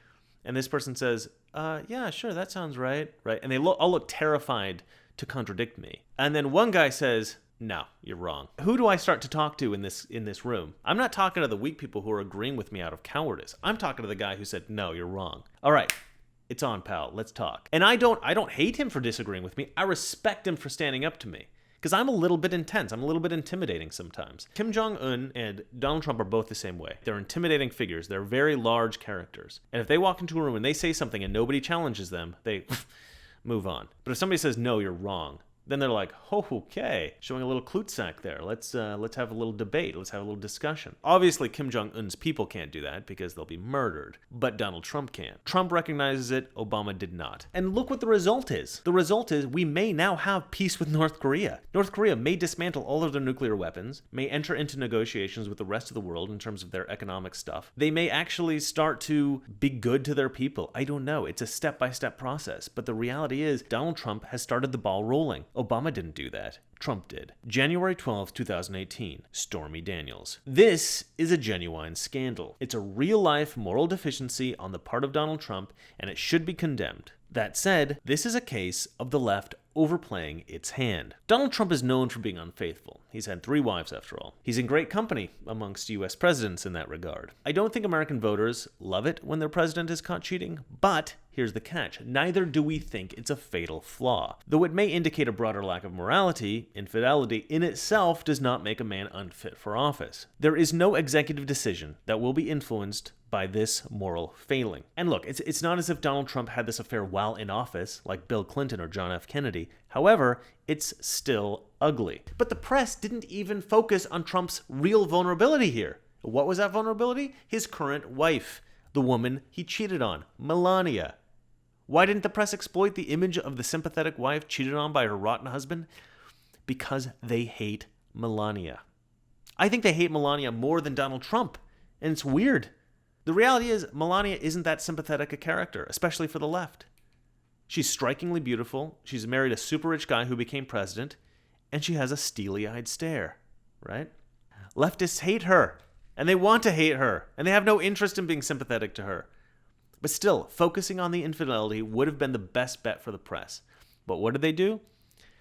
and this person says, "Yeah, sure, that sounds right," right? And they all look terrified to contradict me. And then one guy says, "No, you're wrong." Who do I start to talk to in this room? I'm not talking to the weak people who are agreeing with me out of cowardice. I'm talking to the guy who said, "No, you're wrong." All right, it's on, pal. Let's talk. And I don't hate him for disagreeing with me. I respect him for standing up to me, because I'm a little bit intense. I'm a little bit intimidating sometimes. Kim Jong-un and Donald Trump are both the same way. They're intimidating figures. They're very large characters. And if they walk into a room and they say something and nobody challenges them, they move on. But if somebody says, "No, you're wrong," Then they're like, oh, okay, showing a little Klutsack there. Let's have a little debate. Let's have a little discussion. Obviously, Kim Jong-un's people can't do that because they'll be murdered. But Donald Trump can. Trump recognizes it. Obama did not. And look what the result is. The result is we may now have peace with North Korea. North Korea may dismantle all of their nuclear weapons, may enter into negotiations with the rest of the world in terms of their economic stuff. They may actually start to be good to their people. I don't know. It's a step-by-step process. But the reality is Donald Trump has started the ball rolling. Obama didn't do that. Trump did. January 12th, 2018. Stormy Daniels. This is a genuine scandal. It's a real-life moral deficiency on the part of Donald Trump, and it should be condemned. That said, this is a case of the left overplaying its hand. Donald Trump is known for being unfaithful. He's had 3 wives after all. He's in great company amongst US presidents in that regard. I don't think American voters love it when their president is caught cheating, but here's the catch. Neither do we think it's a fatal flaw. Though it may indicate a broader lack of morality, infidelity in itself does not make a man unfit for office. There is no executive decision that will be influenced by this moral failing. And look, it's not as if Donald Trump had this affair while in office, like Bill Clinton or John F. Kennedy. However, it's still ugly. But the press didn't even focus on Trump's real vulnerability here. What was that vulnerability? His current wife, the woman he cheated on, Melania. Why didn't the press exploit the image of the sympathetic wife cheated on by her rotten husband? Because they hate Melania. I think they hate Melania more than Donald Trump, and it's weird. The reality is, Melania isn't that sympathetic a character, especially for the left. She's strikingly beautiful, she's married a super rich guy who became president, and she has a steely-eyed stare, right? Leftists hate her, and they want to hate her, and they have no interest in being sympathetic to her. But still, focusing on the infidelity would have been the best bet for the press. But what did they do?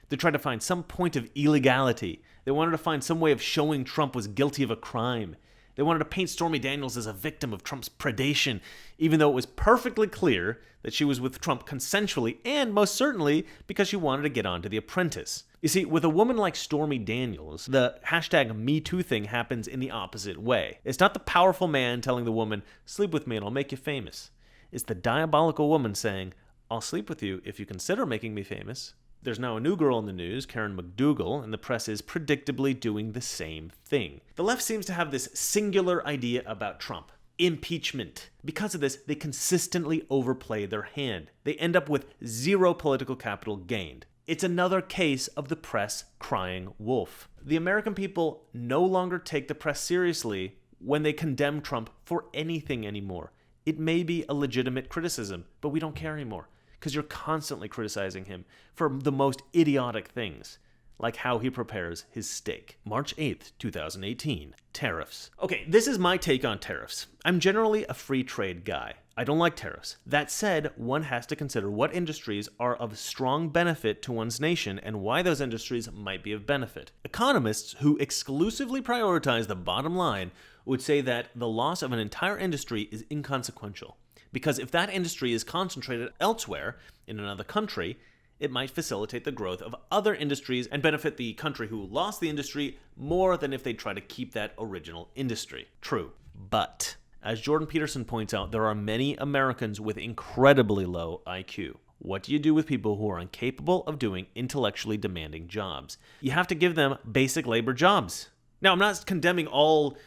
They tried to find some point of illegality. They wanted to find some way of showing Trump was guilty of a crime. They wanted to paint Stormy Daniels as a victim of Trump's predation, even though it was perfectly clear that she was with Trump consensually and most certainly because she wanted to get on to The Apprentice. You see, with a woman like Stormy Daniels, the #MeToo thing happens in the opposite way. It's not the powerful man telling the woman, sleep with me and I'll make you famous. It's the diabolical woman saying, I'll sleep with you if you consider making me famous. There's now a new girl in the news, Karen McDougal, and the press is predictably doing the same thing. The left seems to have this singular idea about Trump. Impeachment. Because of this, they consistently overplay their hand. They end up with zero political capital gained. It's another case of the press crying wolf. The American people no longer take the press seriously when they condemn Trump for anything anymore. It may be a legitimate criticism, but we don't care anymore. Because you're constantly criticizing him for the most idiotic things, like how he prepares his steak. March 8th, 2018. Tariffs. Okay, this is my take on tariffs. I'm generally a free trade guy. I don't like tariffs. That said, one has to consider what industries are of strong benefit to one's nation and why those industries might be of benefit. Economists who exclusively prioritize the bottom line would say that the loss of an entire industry is inconsequential. Because if that industry is concentrated elsewhere, in another country, it might facilitate the growth of other industries and benefit the country who lost the industry more than if they try to keep that original industry. True. But, as Jordan Peterson points out, there are many Americans with incredibly low IQ. What do you do with people who are incapable of doing intellectually demanding jobs? You have to give them basic labor jobs. Now, I'm not condemning all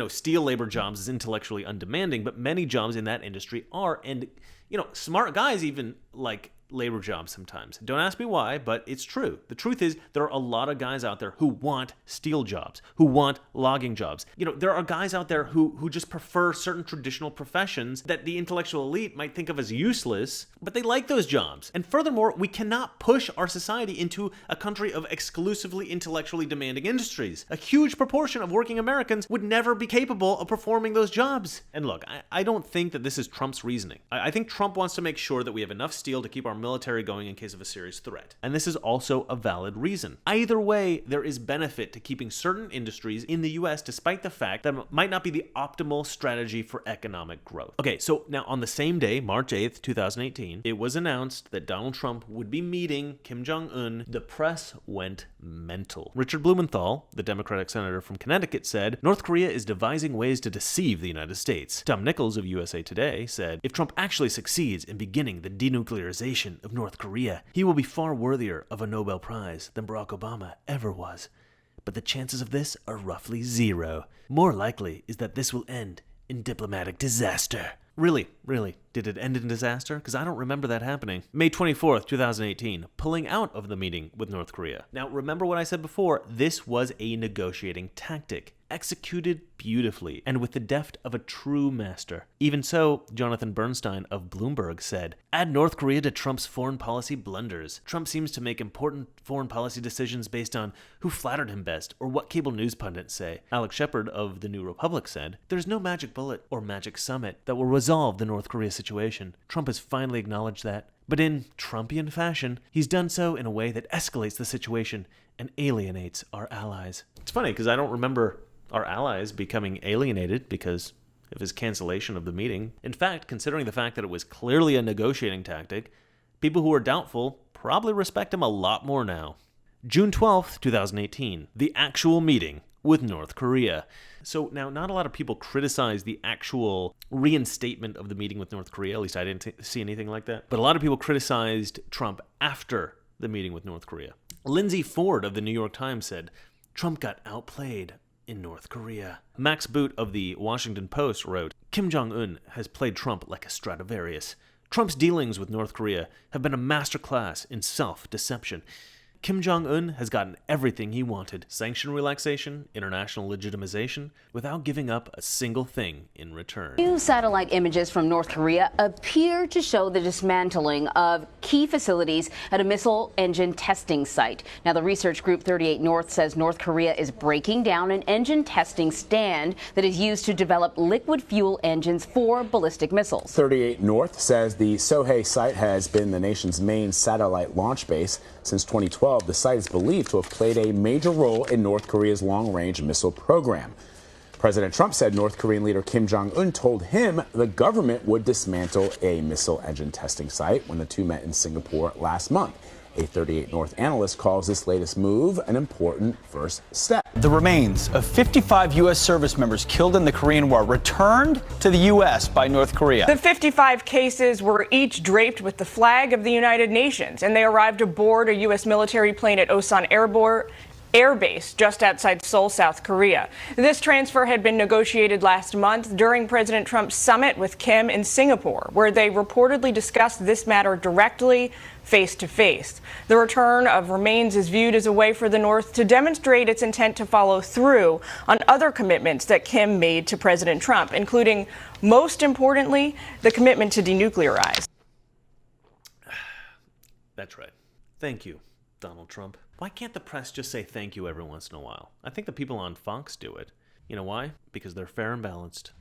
steel labor jobs is intellectually undemanding, but many jobs in that industry are, and, smart guys even like labor jobs sometimes. Don't ask me why, but it's true. The truth is, there are a lot of guys out there who want steel jobs, who want logging jobs. There are guys out there who just prefer certain traditional professions that the intellectual elite might think of as useless, but they like those jobs. And furthermore, we cannot push our society into a country of exclusively intellectually demanding industries. A huge proportion of working Americans would never be capable of performing those jobs. And look, I don't think that this is Trump's reasoning. I think Trump wants to make sure that we have enough steel to keep our military going in case of a serious threat. And this is also a valid reason. Either way, there is benefit to keeping certain industries in the US despite the fact that it might not be the optimal strategy for economic growth. Okay, so now on the same day, March 8th, 2018, it was announced that Donald Trump would be meeting Kim Jong-un. The press went mental. Richard Blumenthal, the Democratic senator from Connecticut, said, North Korea is devising ways to deceive the United States. Tom Nichols of USA Today said, if Trump actually succeeds in beginning the denuclearization annihilation of North Korea. He will be far worthier of a Nobel Prize than Barack Obama ever was. But the chances of this are roughly zero. More likely is that this will end in diplomatic disaster. Really, did it end in disaster? Because I don't remember that happening. May 24th, 2018, pulling out of the meeting with North Korea. Now, remember what I said before, this was a negotiating tactic, executed beautifully and with the deft of a true master. Even so, Jonathan Bernstein of Bloomberg said, add North Korea to Trump's foreign policy blunders. Trump seems to make important foreign policy decisions based on who flattered him best or what cable news pundits say. Alex Shepard of The New Republic said, there's no magic bullet or magic summit that will resolve the North Korea situation. Trump has finally acknowledged that. But in Trumpian fashion, he's done so in a way that escalates the situation and alienates our allies. It's funny because I don't remember our allies becoming alienated because of his cancellation of the meeting. In fact, considering the fact that it was clearly a negotiating tactic, people who were doubtful probably respect him a lot more now. June 12th, 2018, the actual meeting with North Korea. So now, not a lot of people criticize the actual reinstatement of the meeting with North Korea, at least I didn't see anything like that, but a lot of people criticized Trump after the meeting with North Korea. Lindsay Ford of the New York Times said, Trump got outplayed in North Korea. Max Boot of the Washington Post wrote, Kim Jong-un has played Trump like a Stradivarius. Trump's dealings with North Korea have been a masterclass in self-deception. Kim Jong-un has gotten everything he wanted, sanction relaxation, international legitimization, without giving up a single thing in return. New satellite images from North Korea appear to show the dismantling of key facilities at a missile engine testing site. Now, the research group 38 North says North Korea is breaking down an engine testing stand that is used to develop liquid fuel engines for ballistic missiles. 38 North says the Sohae site has been the nation's main satellite launch base since 2012. The site is believed to have played a major role in North Korea's long-range missile program. President Trump said North Korean leader Kim Jong-un told him the government would dismantle a missile engine testing site when the two met in Singapore last month. A 38 North analyst calls this latest move an important first step. The remains of 55 U.S. service members killed in the Korean War returned to the U.S. by North Korea. The 55 cases were each draped with the flag of the United Nations, and they arrived aboard a U.S. military plane at Osan Air Base just outside Seoul, South Korea. This transfer had been negotiated last month during President Trump's summit with Kim in Singapore, where they reportedly discussed this matter directly face-to-face. The return of remains is viewed as a way for the North to demonstrate its intent to follow through on other commitments that Kim made to President Trump, including, most importantly, the commitment to denuclearize. That's right. Thank you, Donald Trump. Why can't the press just say thank you every once in a while? I think the people on Fox do it. You know why? Because they're fair and balanced.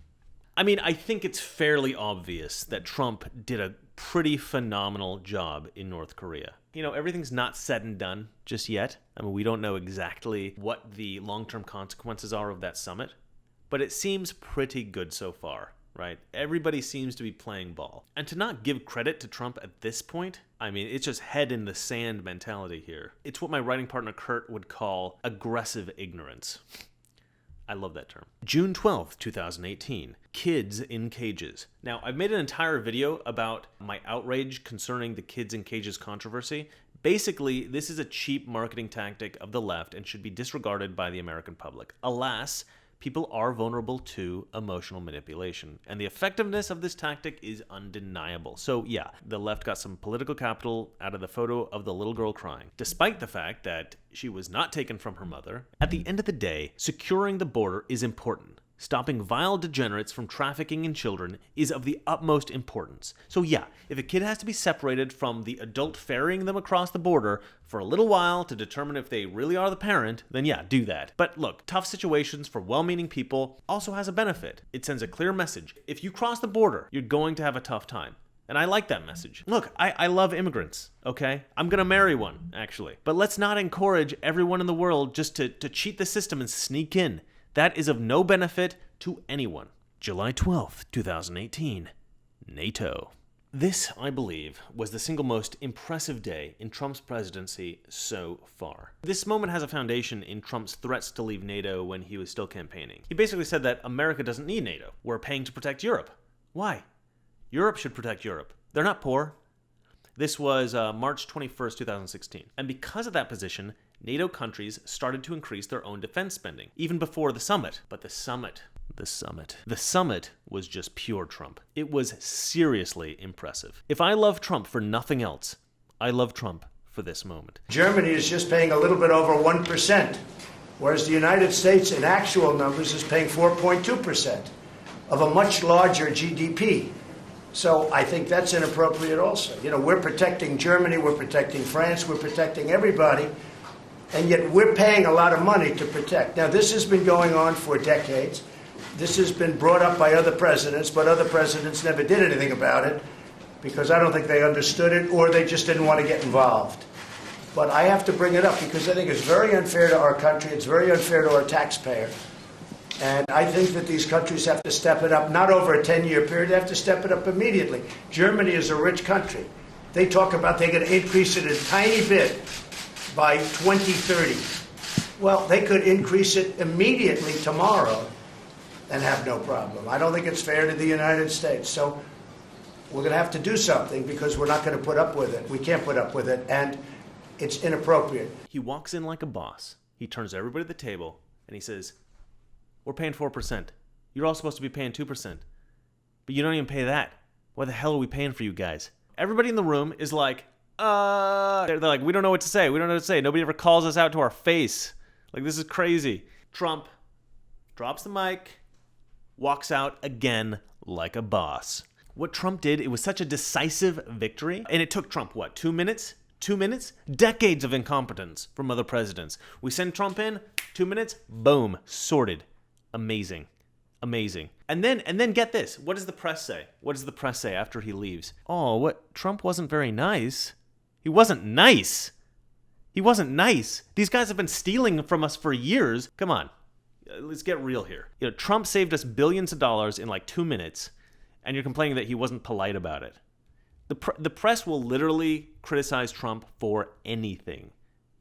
I mean, I think it's fairly obvious that Trump did a pretty phenomenal job in North Korea. You know, everything's not said and done just yet. I mean, we don't know exactly what the long-term consequences are of that summit, but it seems pretty good so far, right? Everybody seems to be playing ball. And to not give credit to Trump at this point, I mean, it's just head in the sand mentality here. It's what my writing partner Kurt would call aggressive ignorance. I love that term. June 12th, 2018. Kids in cages. Now, I've made an entire video about my outrage concerning the kids in cages controversy. Basically, this is a cheap marketing tactic of the left and should be disregarded by the American public. Alas, people are vulnerable to emotional manipulation, and the effectiveness of this tactic is undeniable. So yeah, the left got some political capital out of the photo of the little girl crying, despite the fact that she was not taken from her mother. At the end of the day, securing the border is important. Stopping vile degenerates from trafficking in children is of the utmost importance. So yeah, if a kid has to be separated from the adult ferrying them across the border for a little while to determine if they really are the parent, then yeah, do that. But look, tough situations for well-meaning people also has a benefit. It sends a clear message. If you cross the border, you're going to have a tough time. And I like that message. Look, I love immigrants, okay? I'm gonna marry one, actually. But let's not encourage everyone in the world just to cheat the system and sneak in. That is of no benefit to anyone. July 12th, 2018. NATO. This, I believe, was the single most impressive day in Trump's presidency so far. This moment has a foundation in Trump's threats to leave NATO when he was still campaigning. He basically said that America doesn't need NATO. We're paying to protect Europe. Why? Europe should protect Europe. They're not poor. This was March 21st, 2016. And because of that position, NATO countries started to increase their own defense spending, even before the summit. But the summit was just pure Trump. It was seriously impressive. If I love Trump for nothing else, I love Trump for this moment. Germany is just paying a little bit over 1%, whereas the United States, in actual numbers, is paying 4.2% of a much larger GDP. So I think that's inappropriate also. You know, we're protecting Germany, we're protecting France, we're protecting everybody, and yet we're paying a lot of money to protect. Now, this has been going on for decades. This has been brought up by other presidents, but other presidents never did anything about it because I don't think they understood it or they just didn't want to get involved. But I have to bring it up because I think it's very unfair to our country. It's very unfair to our taxpayer. And I think that these countries have to step it up, not over a 10-year period. They have to step it up immediately. Germany is a rich country. They talk about they're going to increase it a tiny bit by 2030. Well, they could increase it immediately tomorrow and have no problem. I don't think it's fair to the United States. So we're going to have to do something because we're not going to put up with it. We can't put up with it, and it's inappropriate. He walks in like a boss. He turns everybody at the table, and he says, we're paying 4%. You're all supposed to be paying 2%. But you don't even pay that. Why the hell are we paying for you guys? Everybody in the room is like, They're like, we don't know what to say. We don't know what to say. Nobody ever calls us out to our face. Like, this is crazy. Trump drops the mic, walks out again like a boss. What Trump did, it was such a decisive victory. And it took Trump, what, 2 minutes? 2 minutes? Decades of incompetence from other presidents. We send Trump in, 2 minutes, boom, sorted. Amazing. Amazing. And then get this. What does the press say? What does the press say after he leaves? Oh, what? Trump wasn't very nice. He wasn't nice. He wasn't nice. These guys have been stealing from us for years. Come on. Let's get real here. You know, Trump saved us billions of dollars in like 2 minutes, and you're complaining that he wasn't polite about it. The press will literally criticize Trump for anything.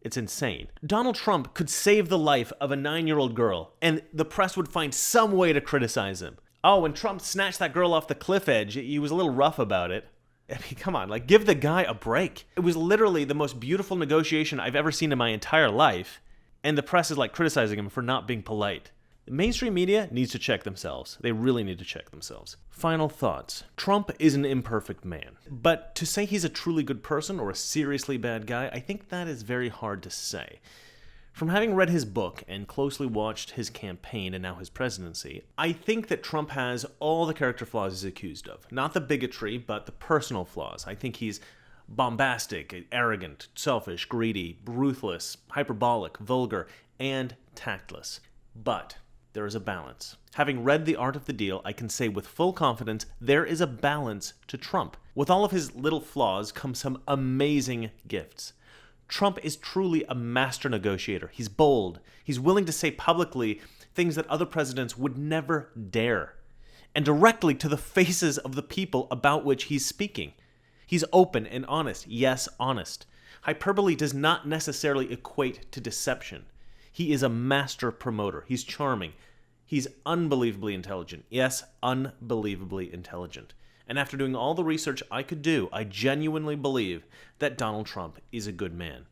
It's insane. Donald Trump could save the life of a 9-year-old girl, and the press would find some way to criticize him. Oh, when Trump snatched that girl off the cliff edge, he was a little rough about it. I mean, come on, like, give the guy a break. It was literally the most beautiful negotiation I've ever seen in my entire life, and the press is like criticizing him for not being polite. The mainstream media needs to check themselves. They really need to check themselves. Final thoughts. Trump is an imperfect man. But to say he's a truly good person or a seriously bad guy, I think that is very hard to say. From having read his book and closely watched his campaign and now his presidency, I think that Trump has all the character flaws he's accused of. Not the bigotry, but the personal flaws. I think he's bombastic, arrogant, selfish, greedy, ruthless, hyperbolic, vulgar, and tactless. But there is a balance. Having read The Art of the Deal, I can say with full confidence there is a balance to Trump. With all of his little flaws come some amazing gifts. Trump is truly a master negotiator. He's bold. He's willing to say publicly things that other presidents would never dare, and directly to the faces of the people about which he's speaking. He's open and honest. Yes, honest. Hyperbole does not necessarily equate to deception. He is a master promoter. He's charming. He's unbelievably intelligent. Yes, unbelievably intelligent. And after doing all the research I could do, I genuinely believe that Donald Trump is a good man.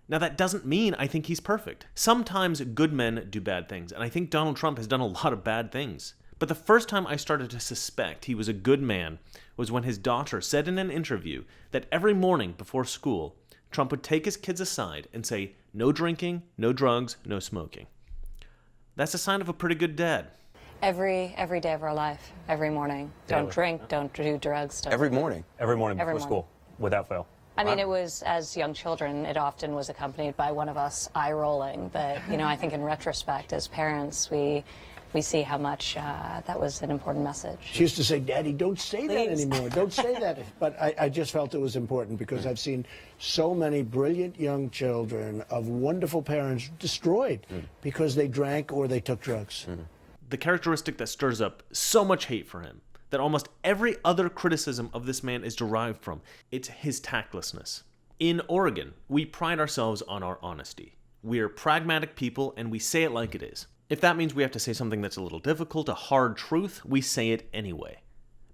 Now, that doesn't mean I think he's perfect. Sometimes good men do bad things, and I think Donald Trump has done a lot of bad things. But the first time I started to suspect he was a good man was when his daughter said in an interview that every morning before school, Trump would take his kids aside and say, no drinking, no drugs, no smoking. That's a sign of a pretty good dad. Every day of our life, every morning. Don't drink, don't do drugs. Every morning? Every morning before school, without fail. I mean, it was, as young children, it often was accompanied by one of us eye-rolling. But, you know, I think in retrospect, as parents, we see how much that was an important message. She used to say, Daddy, don't say that anymore. Don't say that. But I just felt it was important because I've seen so many brilliant young children of wonderful parents destroyed because they drank or they took drugs. The characteristic that stirs up so much hate for him, that almost every other criticism of this man is derived from, it's his tactlessness. In Oregon, we pride ourselves on our honesty. We're pragmatic people and we say it like it is. If that means we have to say something that's a little difficult, a hard truth, we say it anyway.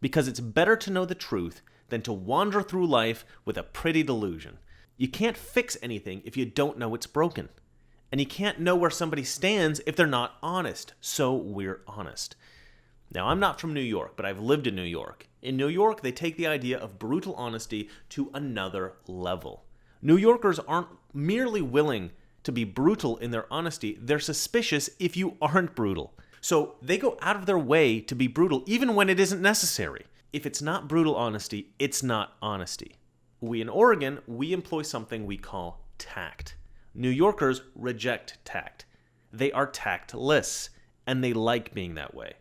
Because it's better to know the truth than to wander through life with a pretty delusion. You can't fix anything if you don't know it's broken. And you can't know where somebody stands if they're not honest. So we're honest. Now, I'm not from New York, but I've lived in New York. In New York, they take the idea of brutal honesty to another level. New Yorkers aren't merely willing to be brutal in their honesty, they're suspicious if you aren't brutal. So they go out of their way to be brutal even when it isn't necessary. If it's not brutal honesty, it's not honesty. We in Oregon, we employ something we call tact. New Yorkers reject tact. They are tactless, and they like being that way.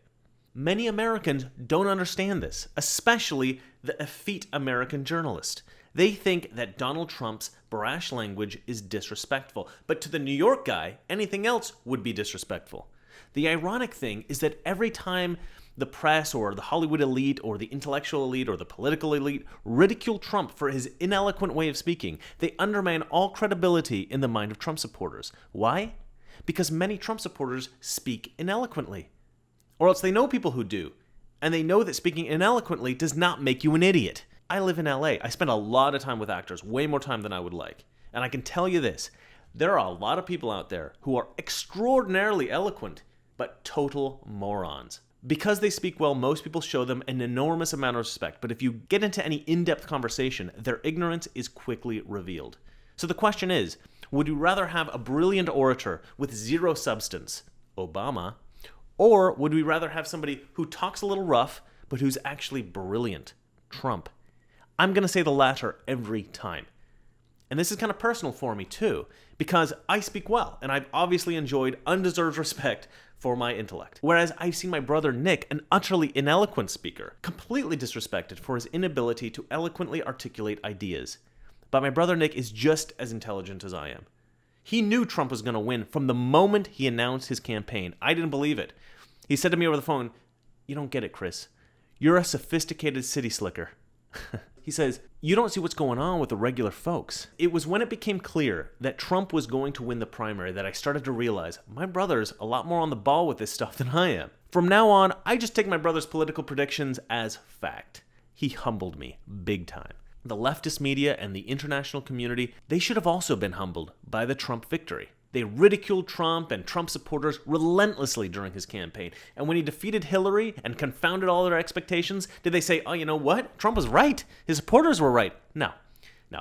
Many Americans don't understand this, especially the effete American journalist. They think that Donald Trump's brash language is disrespectful, but to the New York guy, anything else would be disrespectful. The ironic thing is that every time the press or the Hollywood elite or the intellectual elite or the political elite ridicule Trump for his ineloquent way of speaking, they undermine all credibility in the mind of Trump supporters. Why? Because many Trump supporters speak ineloquently. Or else they know people who do, and they know that speaking ineloquently does not make you an idiot. I live in LA. I spend a lot of time with actors, way more time than I would like. And I can tell you this, there are a lot of people out there who are extraordinarily eloquent, but total morons. Because they speak well, most people show them an enormous amount of respect, but if you get into any in-depth conversation, their ignorance is quickly revealed. So the question is, would you rather have a brilliant orator with zero substance, Obama, or would we rather have somebody who talks a little rough, but who's actually brilliant, Trump? I'm going to say the latter every time. And this is kind of personal for me too, because I speak well, and I've obviously enjoyed undeserved respect for my intellect. Whereas I've seen my brother Nick, an utterly ineloquent speaker, completely disrespected for his inability to eloquently articulate ideas. But my brother Nick is just as intelligent as I am. He knew Trump was going to win from the moment he announced his campaign. I didn't believe it. He said to me over the phone, "You don't get it, Chris. You're a sophisticated city slicker." He says, "You don't see what's going on with the regular folks." It was when it became clear that Trump was going to win the primary that I started to realize my brother's a lot more on the ball with this stuff than I am. From now on, I just take my brother's political predictions as fact. He humbled me big time. The leftist media and the international community, they should have also been humbled by the Trump victory. They ridiculed Trump and Trump supporters relentlessly during his campaign. And when he defeated Hillary and confounded all their expectations, did they say, "Oh, you know what? Trump was right. His supporters were right"? No.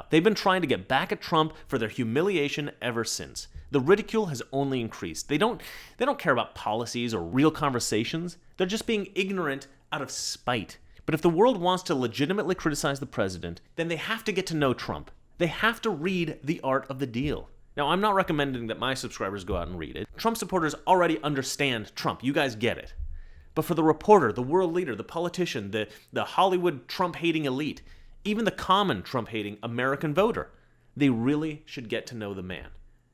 They've been trying to get back at Trump for their humiliation ever since. The ridicule has only increased. They don't care about policies or real conversations. They're just being ignorant out of spite. But if the world wants to legitimately criticize the president, then they have to get to know Trump. They have to read The Art of the Deal. Now, I'm not recommending that my subscribers go out and read it. Trump supporters already understand Trump. You guys get it. But for the reporter, the world leader, the politician, the Hollywood Trump-hating elite, even the common Trump-hating American voter, they really should get to know the man.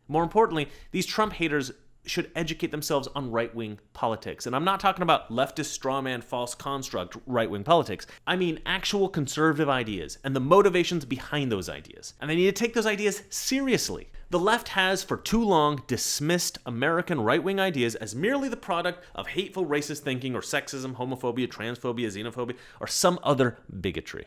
More importantly, these Trump haters should educate themselves on right-wing politics. And I'm not talking about leftist strawman false construct right-wing politics. I mean actual conservative ideas and the motivations behind those ideas. And they need to take those ideas seriously. The left has for too long dismissed American right-wing ideas as merely the product of hateful racist thinking or sexism, homophobia, transphobia, xenophobia, or some other bigotry.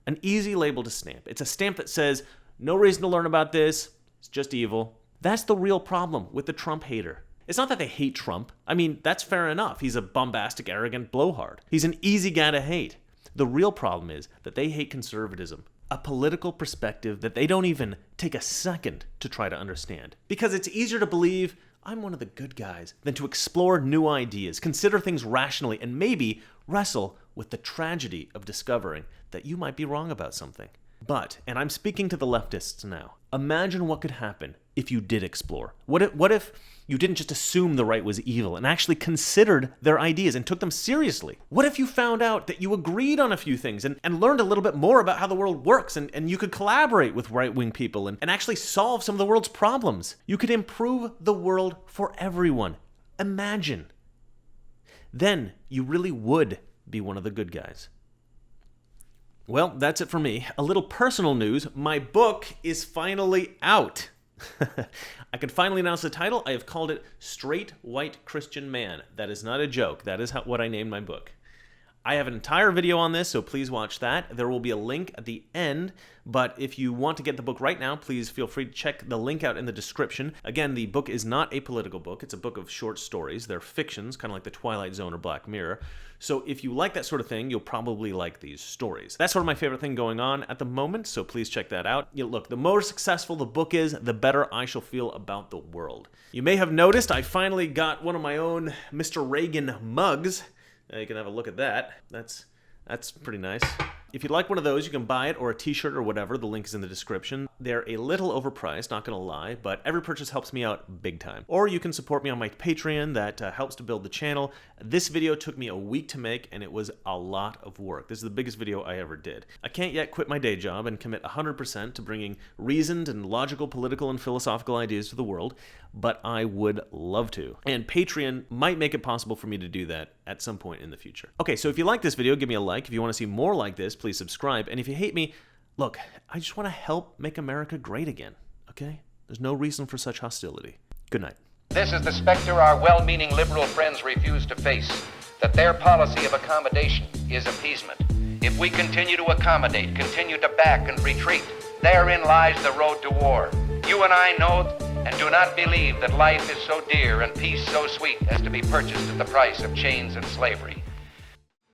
An easy label to stamp. It's a stamp that says, no reason to learn about this, it's just evil. That's the real problem with the Trump hater. It's not that they hate Trump. I mean, that's fair enough. He's a bombastic, arrogant blowhard. He's an easy guy to hate. The real problem is that they hate conservatism, a political perspective that they don't even take a second to try to understand. Because it's easier to believe I'm one of the good guys than to explore new ideas, consider things rationally, and maybe wrestle with the tragedy of discovering that you might be wrong about something. But, and I'm speaking to the leftists now, imagine what could happen if you did explore. What if you didn't just assume the right was evil and actually considered their ideas and took them seriously? What if you found out that you agreed on a few things and learned a little bit more about how the world works and you could collaborate with right-wing people and actually solve some of the world's problems? You could improve the world for everyone. Imagine. Then you really would be one of the good guys. Well, that's it for me. A little personal news. My book is finally out. I can finally announce the title. I have called it Straight White Christian Man. That is not a joke. That is what I named my book. I have an entire video on this, so please watch that. There will be a link at the end, but if you want to get the book right now, please feel free to check the link out in the description. Again, the book is not a political book. It's a book of short stories. They're fictions, kind of like the Twilight Zone or Black Mirror. So if you like that sort of thing, you'll probably like these stories. That's sort of my favorite thing going on at the moment, so please check that out. Look, the more successful the book is, the better I shall feel about the world. You may have noticed I finally got one of my own Mr. Reagan mugs. You can have a look at that. That's pretty nice. If you'd like one of those, you can buy it, or a t-shirt or whatever. The link is in the description. They're a little overpriced, not gonna lie, but every purchase helps me out big time. Or you can support me on my Patreon. That helps to build the channel. This video took me a week to make, and it was a lot of work. This is the biggest video I ever did. I can't yet quit my day job and commit 100% to bringing reasoned and logical political and philosophical ideas to the world, but I would love to. And Patreon might make it possible for me to do that at some point in the future. Okay, so if you like this video, give me a like. If you want to see more like this, please subscribe. And if you hate me, look, I just want to help make America great again, okay? There's no reason for such hostility. Good night. This is the specter our well-meaning liberal friends refuse to face, that their policy of accommodation is appeasement. If we continue to accommodate, continue to back and retreat, therein lies the road to war. You and I know and do not believe that life is so dear and peace so sweet as to be purchased at the price of chains and slavery.